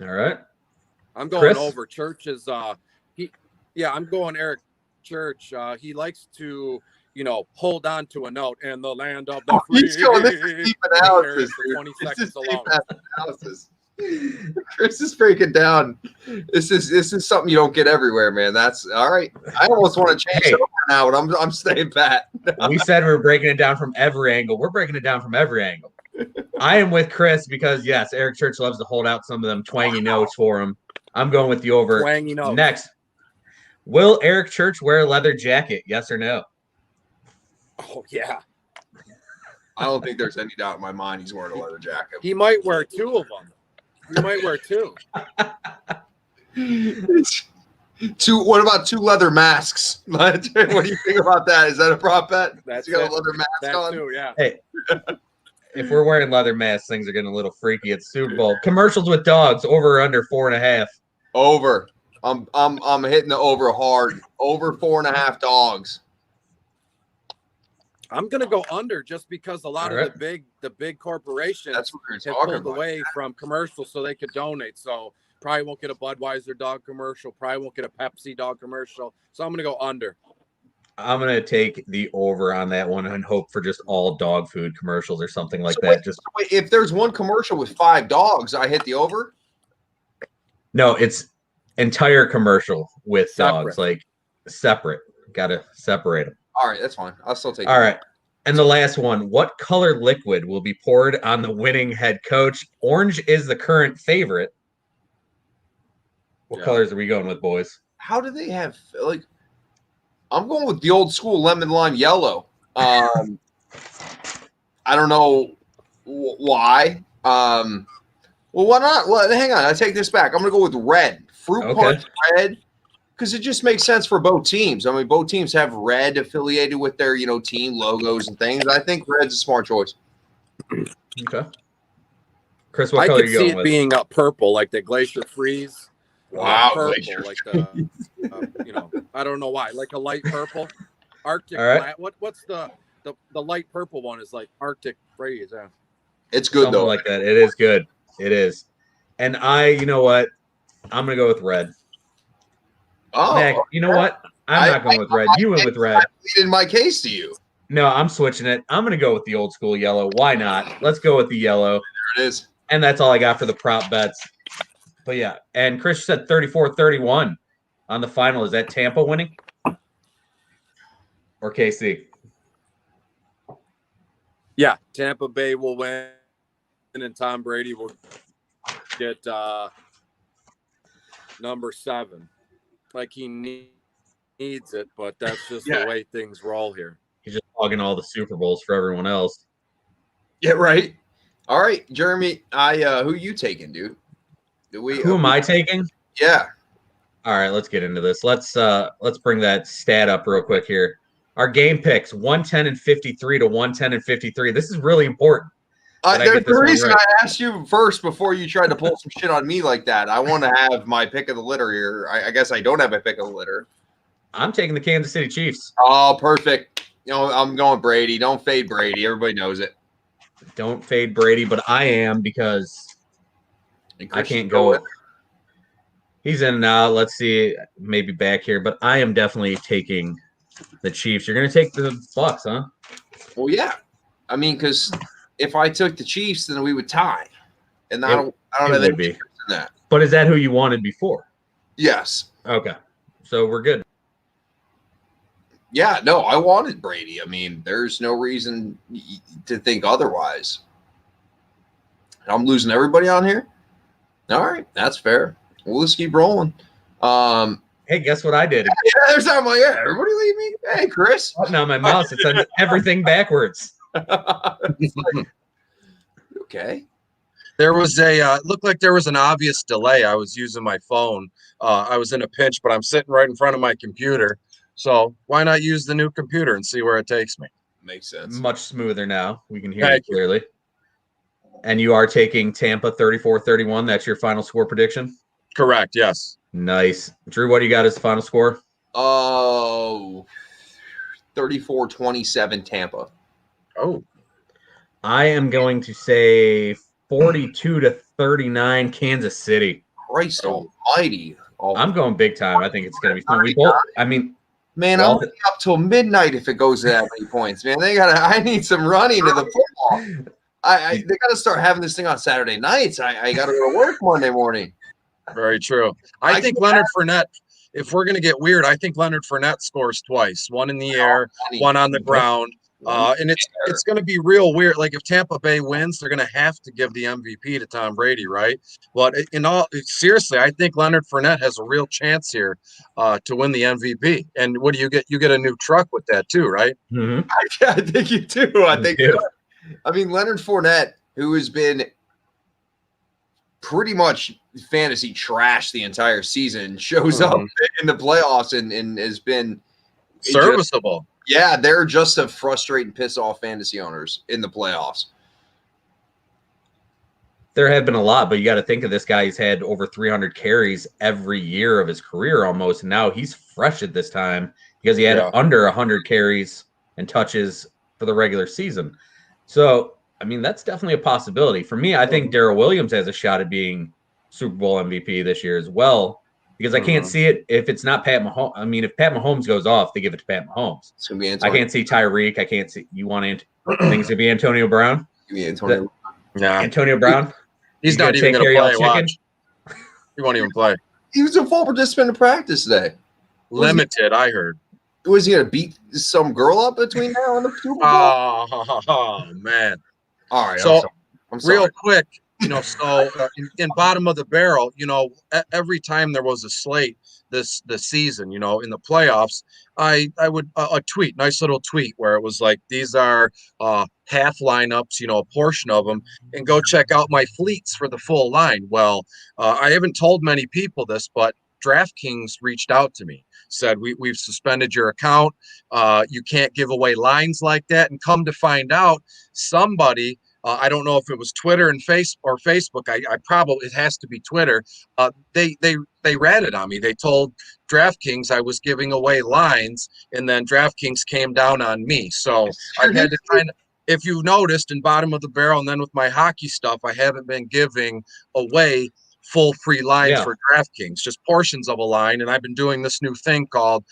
All right. I'm going over. Church is I'm going Eric Church. He likes to, hold on to a note and the land of the free. He's going, this is deep analysis, for 20 seconds alone. Analysis. Chris is breaking down. This is something you don't get everywhere, man. That's all right. I almost want to change over out. I'm staying pat. We said we were breaking it down from every angle. We're breaking it down from every angle. I am with Chris because, yes, Eric Church loves to hold out some of them twangy notes for him. I'm going with the over. Twangy notes. Next, will Eric Church wear a leather jacket? Yes or no? Oh, yeah. I don't think there's any doubt in my mind he's wearing a leather jacket. He might wear 2 of them. He might wear 2. What about 2 leather masks? What do you think about that? Is that a prop bet? That's you got it. a leather mask That on? too, yeah. Hey, if we're wearing leather masks, things are getting a little freaky at Super Bowl. Commercials with dogs, over or under 4.5. Over. I'm hitting the over hard. Over 4.5 dogs. I'm gonna go under just because a lot of the big corporations That's what we're have talking pulled about. away from commercials so they could donate. So probably won't get a Budweiser dog commercial. Probably won't get a Pepsi dog commercial. So I'm gonna go under. I'm going to take the over on that one and hope for just all dog food commercials or something like that. Wait, if there's one commercial with 5 dogs, I hit the over? No, it's entire commercial with Separate. dogs, like separate. Got to separate them. All right, that's fine. I'll still take it. All right. And the last one, what color liquid will be poured on the winning head coach? Orange is the current favorite. What colors are we going with, boys? How do they have, like, I'm going with the old school lemon lime yellow. I don't know why. Well, why not? Well, hang on. I take this back. I'm going to go with red. Fruit punch red. Because it just makes sense for both teams. I mean, both teams have red affiliated with their, team logos and things. I think red's a smart choice. Okay. Chris, what I color could are you see going it with? being a purple, like the Glacier Freeze. Wow, Purple, Glacier like the, I don't know why, like a light purple. Arctic. All right. What's the light purple one is like Arctic Freeze. Yeah. It's good, Something though. like that. It is good. It is. And you know what? I'm going to go with red. Oh, Mac, you know what? I'm not going with red. You went with red. I pleaded my case to you. No, I'm switching it. I'm going to go with the old school yellow. Why not? Let's go with the yellow. There it is. And that's all I got for the prop bets. But yeah, and Chris said 34-31 on the final. Is that Tampa winning? Or KC? Yeah, Tampa Bay will win, and Tom Brady will get number 7. Like he needs it, but that's just the way things roll here. He's just hogging all the Super Bowls for everyone else. Yeah, right. All right, Jeremy. Who you taking, dude? Who am I taking? Yeah. All right, let's get into this. Let's bring that stat up real quick here. Our game picks 110 and 53 to 110 and 53. This is really important. There's the reason I asked you first before you tried to pull some shit on me like that. I want to have my pick of the litter here. I guess I don't have a pick of the litter. I'm taking the Kansas City Chiefs. Oh, perfect. I'm going Brady. Don't fade Brady. Everybody knows it. Don't fade Brady, but I am because I can't go. He's in and out. Let's see, maybe back here, but I am definitely taking the Chiefs. You're going to take the Bucks, huh? Well, yeah. I mean, because if I took the Chiefs, then we would tie, and I don't have any interest in that. But is that who you wanted before? Yes. Okay, so we're good. Yeah, no, I wanted Brady. I mean, there's no reason to think otherwise. I'm losing everybody on here? All right, that's fair. We'll just keep rolling. Hey, guess what I did? Yeah, there's not my everybody leave me. Hey, Chris. No, my mouse, it said everything backwards. Okay. There was it looked like there was an obvious delay. I was using my phone. I was in a pinch, but I'm sitting right in front of my computer. So why not use the new computer and see where it takes me? Makes sense. Much smoother now. We can hear you clearly. And you are taking Tampa 34-31. That's your final score prediction? Correct, yes. Nice. Drew, what do you got as the final score? Oh, 34-27 Tampa. Oh. I am going to say 42-39 Kansas City. Christ almighty. I'm going big time. I think it's going to be fun. Man, I'm up till midnight if it goes to that many points, man. I need some running to the football. They got to start having this thing on Saturday nights. I got to go to work Monday morning. Very true. I think Leonard Fournette if we're going to get weird, I think Leonard Fournette scores twice, one in the air, one on the ground. And it's going to be real weird. Like if Tampa Bay wins, they're going to have to give the MVP to Tom Brady, right? But seriously, I think Leonard Fournette has a real chance here to win the MVP. And what do you get? You get a new truck with that too, right? Mm-hmm. Yeah, I think you do. I mean, Leonard Fournette, who has been pretty much fantasy trash the entire season, shows up in the playoffs and has been serviceable. They're just to frustrate and piss off fantasy owners in the playoffs. There have been a lot, but you got to think of this guy. He's had over 300 carries every year of his career almost. And now he's fresh at this time because he had under 100 carries and touches for the regular season. So, I mean, that's definitely a possibility. For me, I think Darrell Williams has a shot at being Super Bowl MVP this year as well, because I can't see it if it's not Pat Mahomes. I mean, if Pat Mahomes goes off, they give it to Pat Mahomes. It's gonna be I can't see Tyreek. I can't see. You want things to be Antonio Brown? Give me Antonio. Antonio Brown. He's not even going to play. Watch. He won't even play. He was a full participant in practice today. Limited, I heard. Was he going to beat some girl up between now and the Super Bowl? Oh man. All right. So I'm sorry. Real quick, in bottom of the barrel, every time there was a slate this season, in the playoffs, I would a tweet, nice little tweet where it was like, these are half lineups, a portion of them, and go check out my fleets for the full line. Well, I haven't told many people this, but DraftKings reached out to me, said we've suspended your account. You can't give away lines like that. And come to find out, somebody, I don't know if it was Twitter and Facebook. I probably, it has to be Twitter. They ratted on me. They told DraftKings I was giving away lines, and then DraftKings came down on me. So I've had to kind of, if you've noticed, in bottom of the barrel, and then with my hockey stuff, I haven't been giving away full free lines for DraftKings, just portions of a line. And I've been doing this new thing called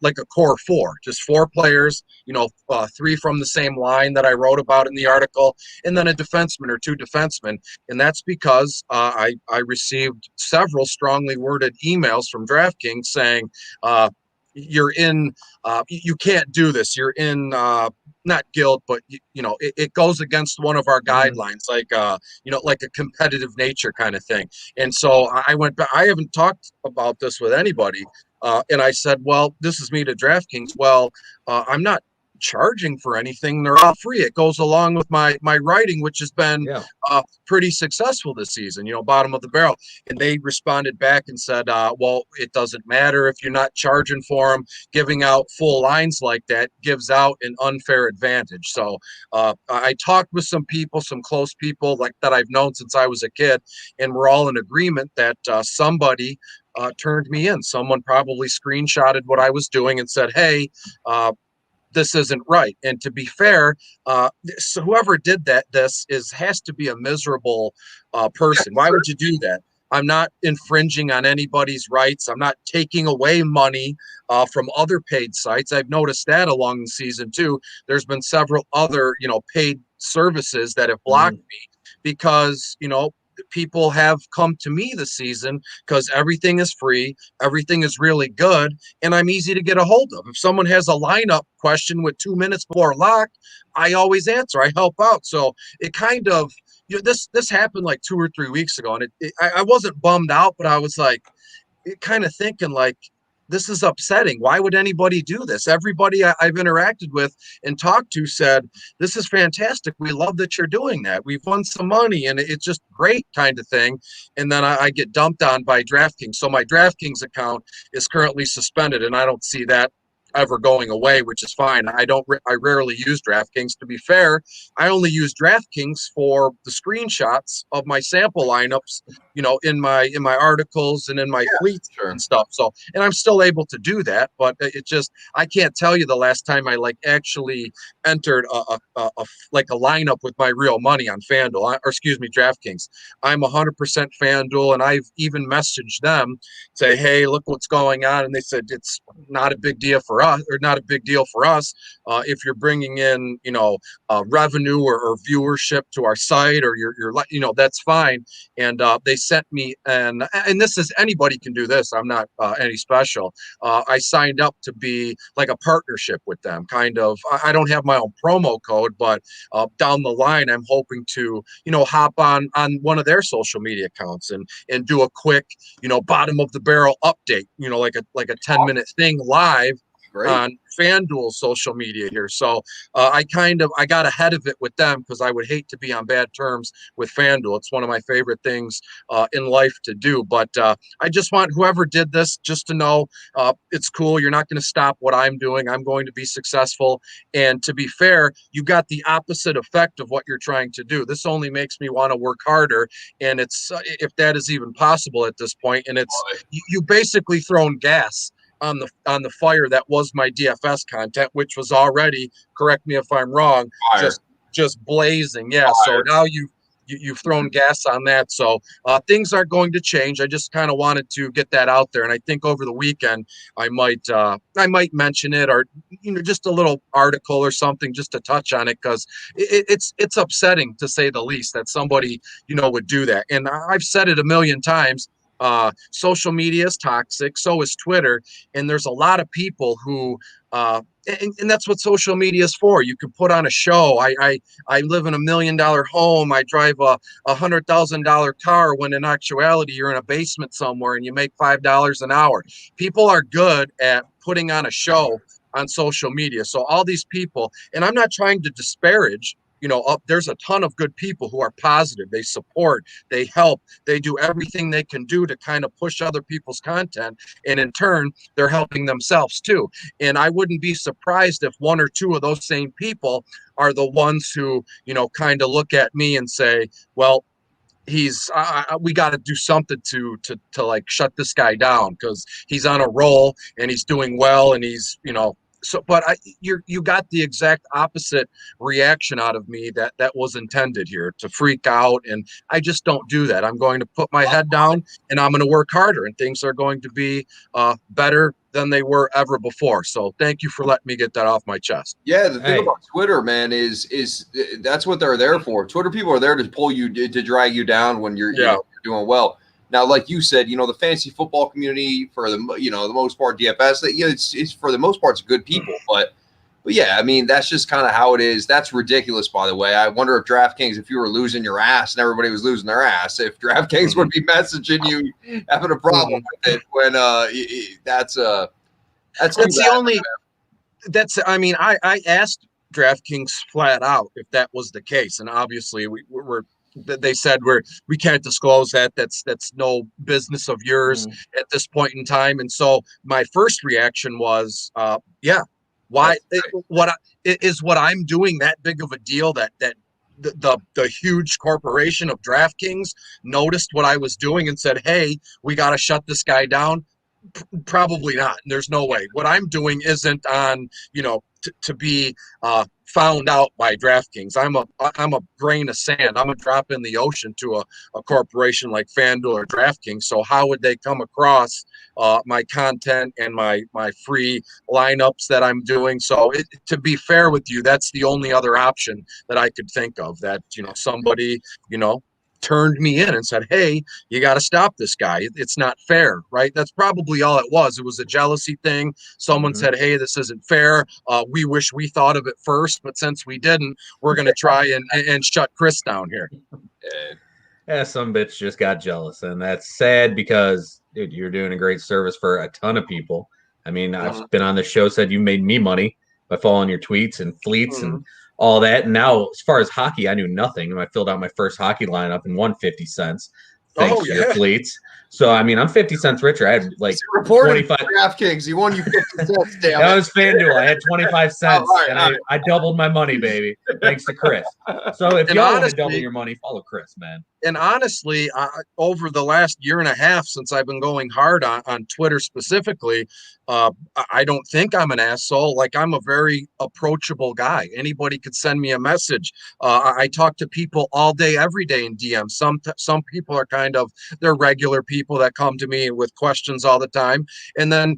like a core four, just 4 players, 3 from the same line that I wrote about in the article, and then a defenseman or 2 defensemen. And that's because I received several strongly worded emails from DraftKings saying, you're in, you can't do this. You're in, not guilt, but it goes against one of our guidelines, like a competitive nature kind of thing. And so I went back. I haven't talked about this with anybody, and I said, well, this is me to DraftKings. Well, I'm not charging for anything. They're all free. It goes along with my writing, which has been pretty successful this season, bottom of the barrel. And they responded back and said, well, it doesn't matter if you're not charging for them. Giving out full lines like that gives out an unfair advantage. So I talked with some people, some close people like that I've known since I was a kid, and we're all in agreement that somebody turned me in. Someone probably screenshotted what I was doing and said, hey, this isn't right. And to be fair, so whoever did that, has to be a miserable person. Why would you do that? I'm not infringing on anybody's rights. I'm not taking away money from other paid sites. I've noticed that along the season too. There's been several other, paid services that have blocked me because, people have come to me this season because everything is free, everything is really good, and I'm easy to get a hold of. If someone has a lineup question with 2 minutes before lock, I always answer. I help out. So it kind of, this happened like 2 or 3 weeks ago, and I wasn't bummed out, but I was like, kind of thinking like, this is upsetting. Why would anybody do this? Everybody I've interacted with and talked to said, this is fantastic. We love that you're doing that. We've won some money and it's just great kind of thing. And then I get dumped on by DraftKings. So my DraftKings account is currently suspended, and I don't see that ever going away, which is fine. I rarely use DraftKings. To be fair, I only use DraftKings for the screenshots of my sample lineups, in my articles and in my fleets and stuff. So, and I'm still able to do that, but it just, I can't tell you the last time I actually entered a lineup with my real money on FanDuel, or excuse me, DraftKings. I'm 100% FanDuel, and I've even messaged them, say, hey, look what's going on. And they said, it's not a big deal for us, or not a big deal for us. If you're bringing in, revenue or viewership to our site, or that's fine. And they sent me, and this is, anybody can do this. I'm not any special. I signed up to be like a partnership with them, kind of. I don't have my own promo code, but down the line, I'm hoping to, hop on one of their social media accounts and do a quick, bottom of the barrel update, like a 10-minute thing live. Great. On FanDuel's social media here. So I got ahead of it with them, because I would hate to be on bad terms with FanDuel. It's one of my favorite things in life to do. But I just want whoever did this just to know it's cool. You're not going to stop what I'm doing. I'm going to be successful. And to be fair, you got the opposite effect of what you're trying to do. This only makes me want to work harder. And it's if that is even possible at this point. And it's you basically thrown gas on the fire that was my DFS content, which was already, correct me if I'm wrong, just blazing. Yeah. Fire. So now you've thrown gas on that. So things are going to change. I just kind of wanted to get that out there. And I think over the weekend I might mention it, or just a little article or something just to touch on it, because it's upsetting, to say the least, that somebody would do that. And I've said it a million times. Social media is toxic, so is Twitter, and there's a lot of people who and that's what social media is for. You can put on a show. I live in $1 million home. I drive a $100,000 car, when in actuality you're in a basement somewhere and you make $5 an hour. People are good at putting on a show on social media. So all these people, and I'm not trying to disparage, there's a ton of good people who are positive. They support, they help, they do everything they can do to kind of push other people's content. And in turn, they're helping themselves too. And I wouldn't be surprised if one or two of those same people are the ones who, kind of look at me and say, well, we got to do something to like shut this guy down, because he's on a roll and he's doing well, and he's, So, but you got the exact opposite reaction out of me that was intended here, to freak out. And I just don't do that. I'm going to put my head down and I'm going to work harder, and things are going to be better than they were ever before. So thank you for letting me get that off my chest. Yeah, the thing about Twitter, man, is that's what they're there for. Twitter people are there to pull you, to drag you down when you're doing well. Now, like you said, the fantasy football community, for the the most part, DFS, it's for the most part, it's good people. But yeah, I mean, that's just kind of how it is. That's ridiculous, by the way. I wonder if DraftKings, if you were losing your ass and everybody was losing their ass, if DraftKings would be messaging you having a problem with it, when that's the only. I mean, I asked DraftKings flat out if that was the case, and obviously they said we can't disclose that. That's no business of yours at this point in time. And so my first reaction was, why? What I'm doing that big of a deal that the huge corporation of DraftKings noticed what I was doing and said, hey, we got to shut this guy down? Probably not. There's no way. What I'm doing isn't on, to be found out by DraftKings. I'm a grain of sand. I'm a drop in the ocean to a corporation like FanDuel or DraftKings. So how would they come across my content and my free lineups that I'm doing? So to be fair with you, that's the only other option that I could think of, that somebody turned me in and said, hey, you got to stop this guy. It's not fair, right? That's probably all it was. It was a jealousy thing. Someone said, hey, this isn't fair. We wish we thought of it first, but since we didn't, we're going to try and shut Chris down here. Yeah, some bitch just got jealous, and that's sad, because dude, you're doing a great service for a ton of people. I mean, I've been on the show, said you made me money by following your tweets and fleets and all that. And now, as far as hockey, I knew nothing. And I filled out my first hockey lineup and won 50 cents thanks to your fleets. So, I mean, I'm 50 cents richer. I had like 25 DraftKings. He won you 50 cents. Damn, that was FanDuel. I had 25 cents, and I doubled my money, baby, thanks to Chris. So if y'all want to double your money, follow Chris, man. And honestly, over the last year and a half since I've been going hard on Twitter specifically, I don't think I'm an asshole. Like, I'm a very approachable guy. Anybody could send me a message. I talk to people all day, every day in DM. Some people are kind of, they're regular people that come to me with questions all the time. And then,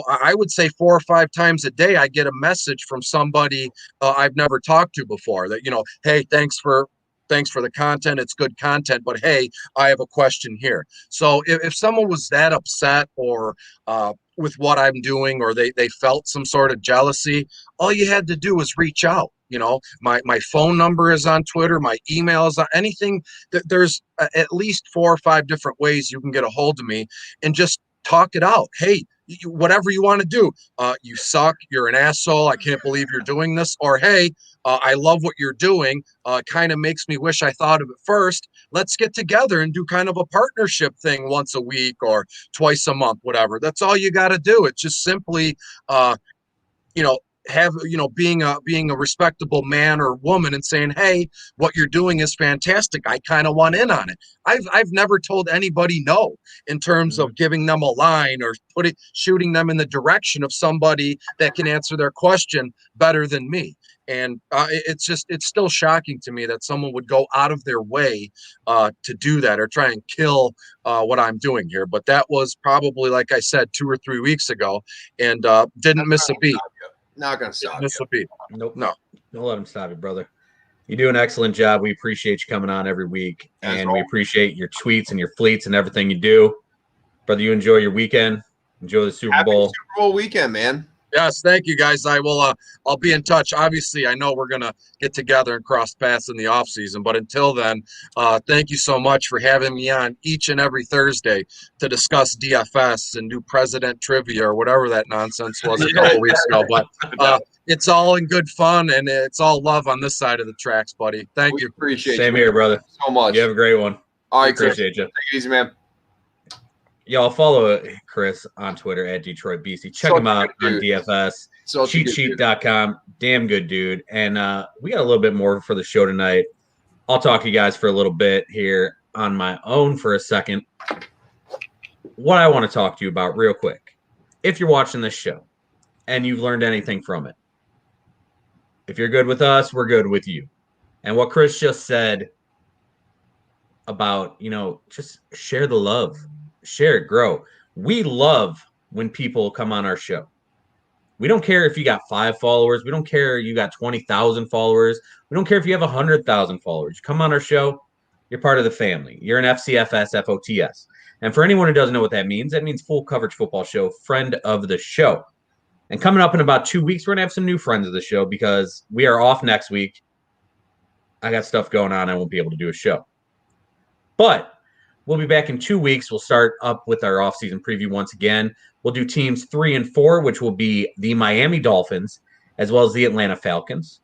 I would say 4 or 5 times a day, I get a message from somebody I've never talked to before that, hey, thanks for the content. It's good content, but hey, I have a question here. So if someone was that upset or with what I'm doing, or they felt some sort of jealousy, all you had to do was reach out. My phone number is on Twitter, my email is on anything. There's at least 4 or 5 different ways you can get a hold of me and just talk it out. Hey, whatever you want to do. You suck. You're an asshole. I can't believe you're doing this. Or, hey, I love what you're doing. Kind of makes me wish I thought of it first. Let's get together and do kind of a partnership thing once a week or twice a month, whatever. That's all you got to do. It's just simply, being a respectable man or woman and saying, hey, what you're doing is fantastic. I kind of want in on it. I've never told anybody no in terms of giving them a line or shooting them in the direction of somebody that can answer their question better than me. And it's still shocking to me that someone would go out of their way to do that or try and kill what I'm doing here. But that was probably, like I said, 2 or 3 weeks ago, and didn't miss a beat. Not going to stop Miss a beat. Nope. No. Don't let him stop you, brother. You do an excellent job. We appreciate you coming on every week, and we appreciate your tweets and your fleets and everything you do. Brother, you enjoy your weekend. Enjoy the Super Bowl. Super Bowl weekend, man. Yes, thank you, guys. I will. I'll be in touch. Obviously, I know we're gonna get together and cross paths in the off season, but until then, thank you so much for having me on each and every Thursday to discuss DFS and do president trivia or whatever that nonsense was a couple weeks ago. But it's all in good fun and it's all love on this side of the tracks, buddy. Thank you. Appreciate Same you. here, brother. So much. You have a great one. All right, appreciate Chris. you. Take it easy, man. Y'all follow Chris on Twitter at DetroitBC. Check him out on DFS. Cheatsheet.com. Damn good dude. And we got a little bit more for the show tonight. I'll talk to you guys for a little bit here on my own for a second. What I want to talk to you about real quick. If you're watching this show and you've learned anything from it, if you're good with us, we're good with you. And what Chris just said about, just share the love. Share it, grow. We love when people come on our show. We don't care if you got 5 followers. We don't care if you got 20,000 followers. We don't care if you have 100,000 followers. You come on our show, you're part of the family. You're an FCFS, FOTS. And for anyone who doesn't know what that means Full Coverage Football Show, friend of the show. And coming up in about 2 weeks, we're going to have some new friends of the show because we are off next week. I got stuff going on. I won't be able to do a show. But we'll be back in 2 weeks. We'll start up with our offseason preview once again. We'll do teams 3 and 4, which will be the Miami Dolphins, as well as the Atlanta Falcons.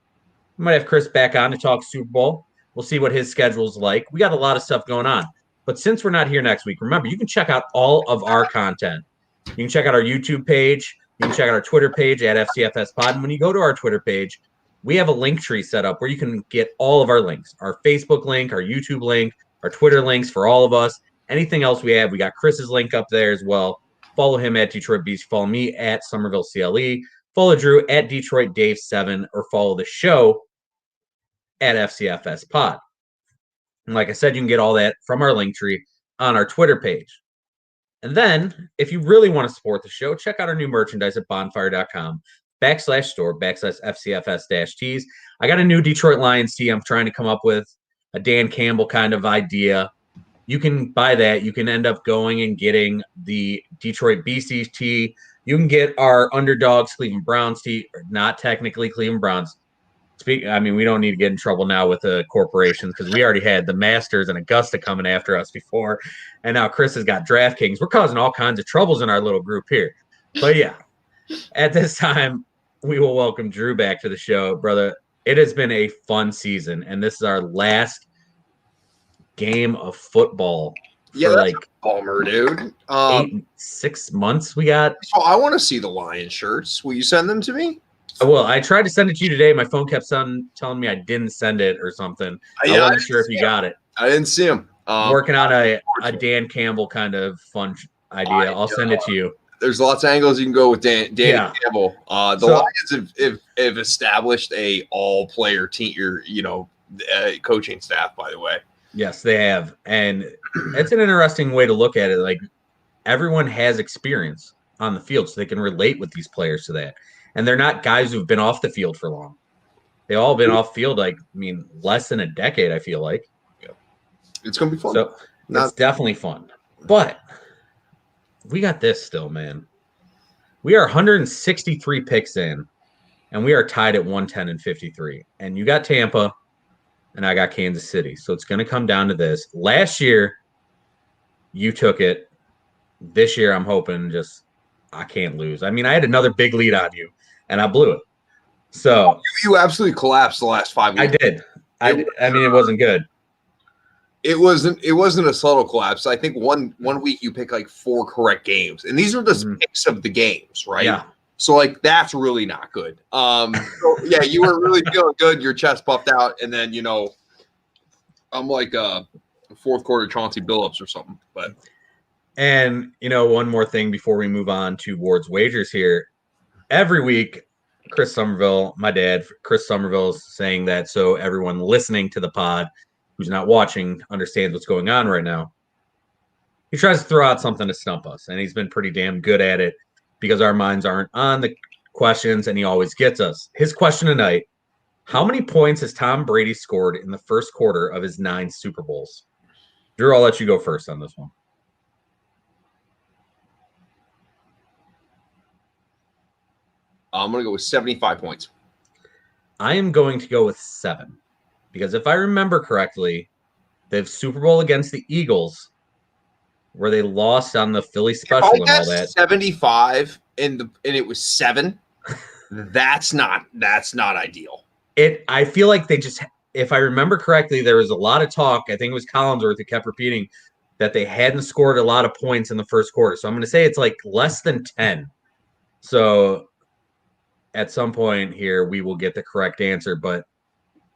We might have Chris back on to talk Super Bowl. We'll see what his schedule's like. We got a lot of stuff going on. But since we're not here next week, remember, you can check out all of our content. You can check out our YouTube page. You can check out our Twitter page at FCFS Pod. And when you go to our Twitter page, we have a link tree set up where you can get all of our links, our Facebook link, our YouTube link, our Twitter links for all of us. Anything else we have, we got Chris's link up there as well. Follow him at Detroit Beast. Follow me at Somerville CLE. Follow Drew at Detroit Dave 7, or follow the show at FCFS Pod. And like I said, you can get all that from our link tree on our Twitter page. And then, if you really want to support the show, check out our new merchandise at bonfire.com/store/FCFS-tees. I got a new Detroit Lions tee I'm trying to come up with, a Dan Campbell kind of idea. You can buy that. You can end up going and getting the Detroit BC tee. You can get our Underdogs Cleveland Browns tee, or not technically Cleveland Browns. We don't need to get in trouble now with the corporations because we already had the Masters and Augusta coming after us before. And now Chris has got DraftKings. We're causing all kinds of troubles in our little group here. But yeah, at this time, we will welcome Drew back to the show. Brother, it has been a fun season, and this is our last game of football for that's a bummer, dude. 6 months we got. So I want to see the Lion shirts. Will you send them to me? Well, I tried to send it to you today. My phone kept telling me I didn't send it or something. I wasn't sure if you got it. I didn't see them. I'm working on a Dan Campbell kind of fun idea. I'll send it to you. There's lots of angles you can go with Danny Campbell. The Lions have established a all-player team, coaching staff, by the way. Yes, they have. And it's an interesting way to look at it. Like, everyone has experience on the field, so they can relate with these players to that. And they're not guys who've been off the field for long. They've all been off field, less than a decade, I feel like. Yeah. It's going to be fun. So it's definitely fun. But we got this still, man. We are 163 picks in, and we are tied at 110 and 53. And you got Tampa, and I got Kansas City. So it's going to come down to this. Last year, you took it. This year, I'm hoping I can't lose. I mean, I had another big lead on you, and I blew it. So you absolutely collapsed the last 5 weeks. I did. I mean, it wasn't good. It wasn't a subtle collapse. I think one week you pick like 4 correct games, and these are just picks of the games, right? Yeah. So that's really not good. Yeah, you were really feeling good. Your chest puffed out, and then I'm like fourth quarter Chauncey Billups or something. But one more thing before we move on to Ward's wagers here. Every week, Chris Somerville, my dad, Chris Somerville, is saying that so everyone listening to the pod who's not watching understands what's going on right now. He tries to throw out something to stump us, and he's been pretty damn good at it because our minds aren't on the questions, and he always gets us. His question tonight: how many points has Tom Brady scored in the first quarter of his 9 Super Bowls? Drew, I'll let you go first on this one. I'm going to go with 75 points. I am going to go with 7 because if I remember correctly, the Super Bowl against the Eagles, where they lost on the Philly special and all that. 75 and it was 7. That's not ideal. I feel like they just, if I remember correctly, there was a lot of talk. I think it was Collinsworth who kept repeating that they hadn't scored a lot of points in the first quarter. So I'm going to say it's like less than 10. So at some point here, we will get the correct answer, but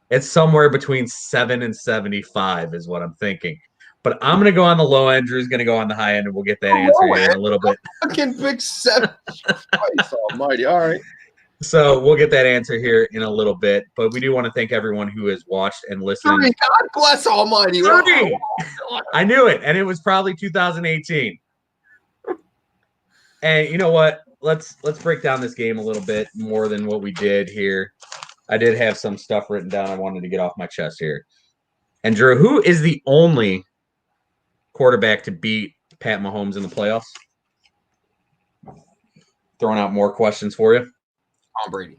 it's somewhere between 7 and 75 is what I'm thinking. But I'm going to go on the low end. Drew's going to go on the high end, and we'll get that answer here in a little bit. Fucking big 7. Christ almighty. All right. So we'll get that answer here in a little bit. But we do want to thank everyone who has watched and listened. 30, God bless almighty. 30. I knew it, and it was probably 2018. And you know what? Let's break down this game a little bit more than what we did here. I did have some stuff written down I wanted to get off my chest here. And Drew, who is the only quarterback to beat Pat Mahomes in the playoffs? Throwing out more questions for you. Tom Brady.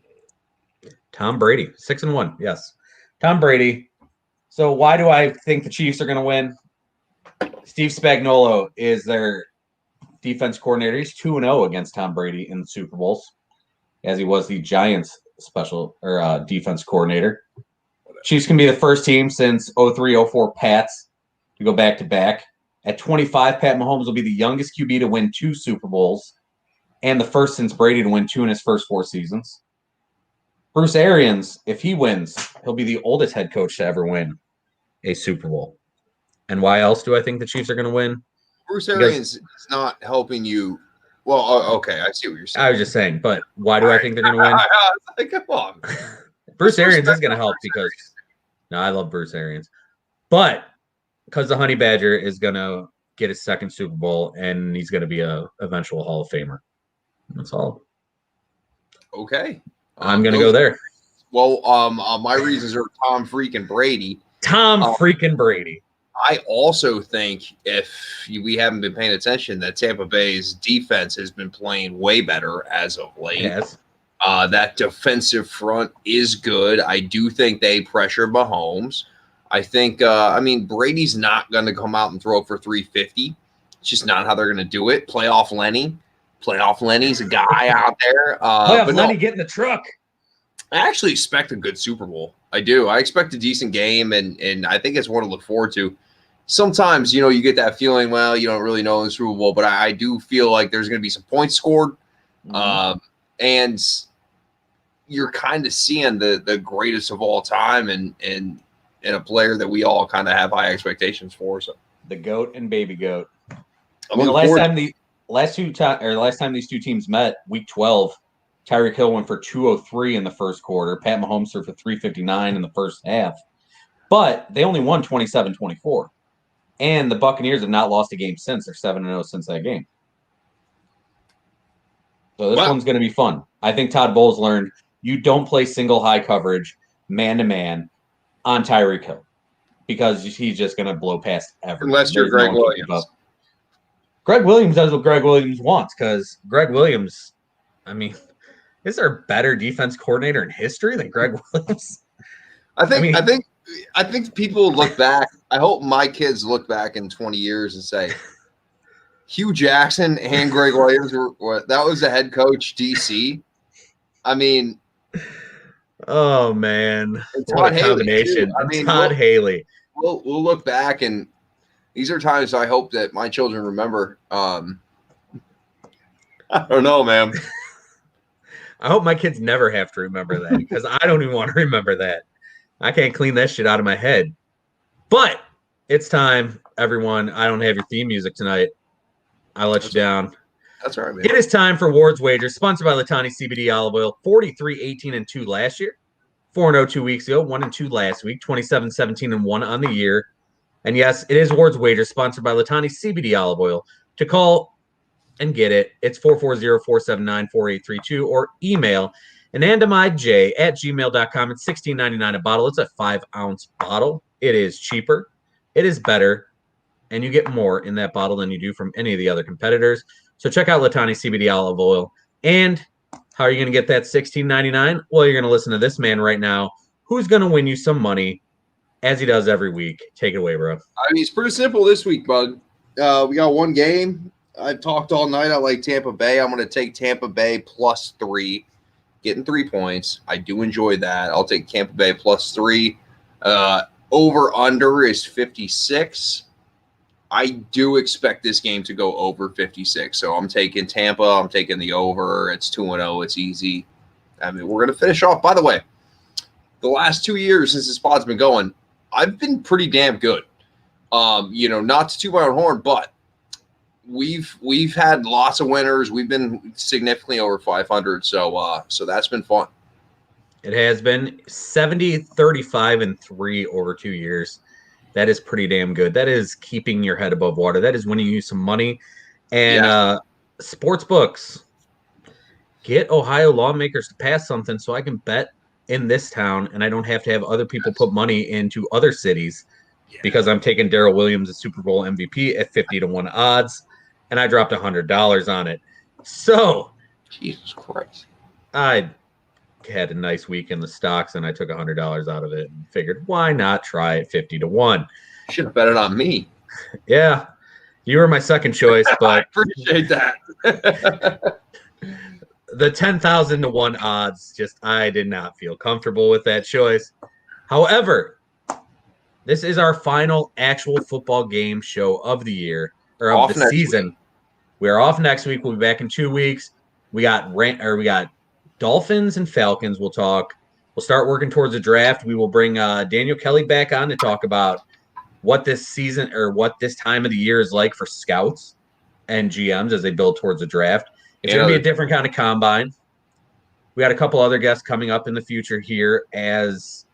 Tom Brady, 6-1. Yes, Tom Brady. So why do I think the Chiefs are going to win? Steve Spagnuolo is their defense coordinator. He's 2-0 against Tom Brady in the Super Bowls, as he was the Giants defense coordinator. Chiefs can be the first team since 03-04 Pats to go back-to-back. At 25, Pat Mahomes will be the youngest QB to win 2 Super Bowls and the first since Brady to win 2 in his first 4 seasons. Bruce Arians, if he wins, he'll be the oldest head coach to ever win a Super Bowl. And why else do I think the Chiefs are going to win? Bruce Arians is not helping you. Well, okay, I see what you're saying. I was just saying, but why do I think they're going to win? Come on. Bruce Arians is going to help because I love Bruce Arians. But because the Honey Badger is going to get his second Super Bowl and he's going to be a eventual Hall of Famer. That's all. Okay. I'm going to go there. Well, my reasons are Tom freaking Brady. Tom freaking Brady. I also think if we haven't been paying attention that Tampa Bay's defense has been playing way better as of late. Yes. That defensive front is good. I do think they pressure Mahomes. I think, Brady's not going to come out and throw for 350. It's just not how they're going to do it. Playoff Lenny's a guy out there. Lenny, get in the truck. I actually expect a good Super Bowl. I do. I expect a decent game, and I think it's one to look forward to. Sometimes, you get that feeling, well, you don't really know in the Super Bowl, but I do feel like there's going to be some points scored. Mm-hmm. And you're kind of seeing the greatest of all time, and and a player that we all kind of have high expectations for. So the GOAT and baby GOAT. I'm the looking last time these two teams met, week 12, Tyreek Hill went for 203 in the first quarter. Pat Mahomes threw for 359 in the first half. But they only won 27-24. And the Buccaneers have not lost a game since. They're 7-0 since that game. So this one's going to be fun. I think Todd Bowles learned you don't play single high coverage, man-to-man, on Tyreek Hill. Because he's just going to blow past everyone. Unless you're Greg Williams. Greg Williams does what Greg Williams wants, because Greg Williams, I mean, is there a better defense coordinator in history than Greg Williams? I think people look back. I hope my kids look back in 20 years and say, Hugh Jackson and Greg Williams that was the head coach DC. I mean, oh man, what a combination! Todd Haley. We'll look back, and these are times I hope that my children remember. I don't know, man. I hope my kids never have to remember that, because I don't even want to remember that. I can't clean that shit out of my head. But it's time, everyone. I don't have your theme music tonight. I let you down. That's all right, man. It is time for Ward's Wagers, sponsored by Latani CBD Olive Oil. 43-18-2 last year, 4-0 2 weeks ago, 1-2 last week, 27-17-1 on the year. And yes, it is Ward's Wagers, sponsored by Latani CBD Olive Oil. To call and get it, it's 440-479-4832 or email anandamij@gmail.com. It's $16.99 a bottle. It's a 5-ounce bottle. It is cheaper. It is better. And you get more in that bottle than you do from any of the other competitors. So check out Latani CBD Olive Oil. And how are you going to get that $16.99? Well, you're going to listen to this man right now, who's going to win you some money, as he does every week. Take it away, bro. I mean, it's pretty simple this week, bud. We got one game. I've talked all night. I like Tampa Bay. I'm going to take Tampa Bay +3, getting 3 points. I do enjoy that. I'll take Tampa Bay +3. Over-under is 56. I do expect this game to go over 56. So I'm taking Tampa. I'm taking the over. It's 2-0. It's easy. I mean, we're going to finish off. By the way, the last 2 years since this pod's been going, I've been pretty damn good. Not to toot my own horn, but we've had lots of winners. We've been significantly over 500. So that's been fun. It has been 70-35-3 over 2 years. That is pretty damn good. That is keeping your head above water. That is winning you some money. And sports books, get Ohio lawmakers to pass something so I can bet in this town, and I don't have to have other people put money into other cities because I'm taking Darrell Williams, the Super Bowl MVP, at 50-1 odds, and I dropped $100 on it. So, Jesus Christ, I had a nice week in the stocks, and I took $100 out of it and figured, why not try it 50-1? Should have bet it on me. Yeah, you were my second choice, but I appreciate that. The 10,000-1 odds, I did not feel comfortable with that choice. However, this is our final actual football game show of the year, or of the season. We are off next week. We'll be back in 2 weeks. We got Dolphins and Falcons. We'll talk. We'll start working towards the draft. We will bring Daniel Kelly back on to talk about what this season or what this time of the year is like for scouts and GMs as they build towards the draft. It's going to be a different kind of combine. We got a couple other guests coming up in the future here as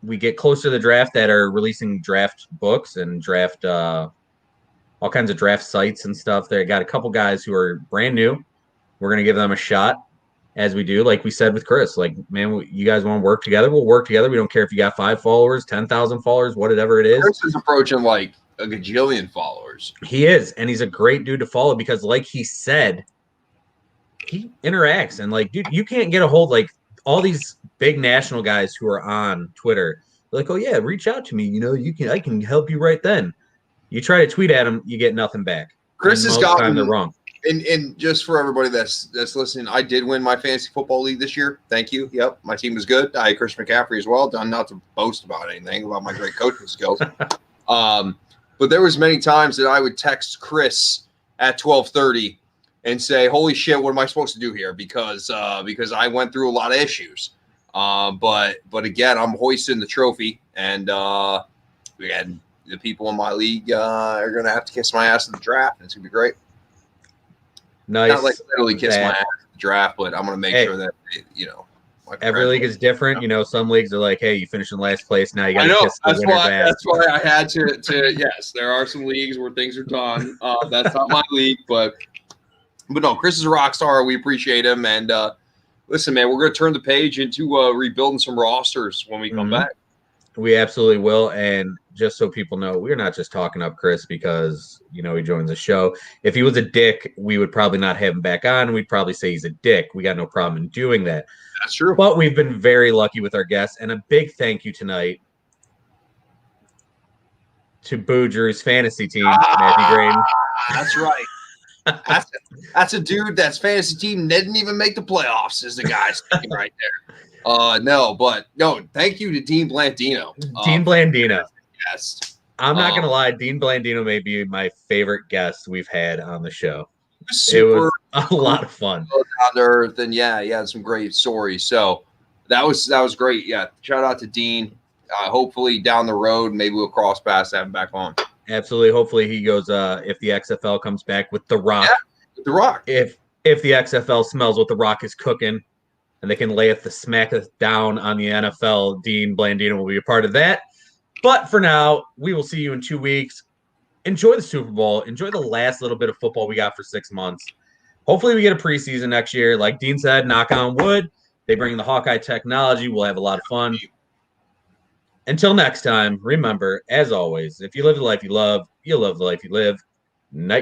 we get closer to the draft that are releasing draft books and draft all kinds of draft sites and stuff. They got a couple guys who are brand new. We're going to give them a shot, as we do, like we said with Chris. Like, man, you guys want to work together? We'll work together. We don't care if you got 5 followers, 10,000 followers, whatever it is. Chris is approaching like a gajillion followers. He is, and he's a great dude to follow because, like he said, he interacts. And, like, dude, you can't get a hold, like, all these big national guys who are on Twitter. They're like, oh, yeah, reach out to me. I can help you right then. You try to tweet at him, you get nothing back. Chris has gotten – they're wrong. And just for everybody that's listening, I did win my fantasy football league this year. Thank you. Yep, my team was good. I had Chris McCaffrey as well. Done not to boast about anything about my great coaching skills. But there was many times that I would text Chris at 12:30 and say, "Holy shit, what am I supposed to do here?" Because I went through a lot of issues. But again, I'm hoisting the trophy. And we had the people in my league are going to have to kiss my ass in the draft, and it's going to be great. Nice. Not like literally kiss my ass in the draft, but I'm going to make sure that, every league is different. Some leagues are like, hey, you finished in last place. Now you got to kiss the winner's ass. That's why I had to. Yes, there are some leagues where things are done. That's not my league, but no, Chris is a rock star. We appreciate him. And listen, man, we're going to turn the page into rebuilding some rosters when we come back. We absolutely will. And just so people know, we're not just talking up Chris because, he joins the show. If he was a dick, we would probably not have him back on. We'd probably say he's a dick. We got no problem in doing that. That's true. But we've been very lucky with our guests. And a big thank you tonight to Boo Drew's fantasy team, Matthew Graydon. That's right. That's a dude that's fantasy team didn't even make the playoffs is the guy sticking right there. No, thank you to Dean Blandino. Dean Blandino. Yes. I'm not going to lie. Dean Blandino may be my favorite guest we've had on the show. It was a lot of fun. Down to earth, and he had some great stories. So that was great. Yeah. Shout out to Dean. Hopefully down the road, maybe we'll cross paths, have him back on. Absolutely. Hopefully he goes, if the XFL comes back with The Rock. Yeah, with The Rock. If the XFL smells what The Rock is cooking, and they can lay it the smacketh down on the NFL, Dean Blandino will be a part of that. But for now, we will see you in 2 weeks. Enjoy the Super Bowl. Enjoy the last little bit of football we got for 6 months. Hopefully we get a preseason next year. Like Dean said, knock on wood. They bring the Hawkeye technology. We'll have a lot of fun. Until next time, remember, as always, if you live the life you love, you'll love the life you live. Night.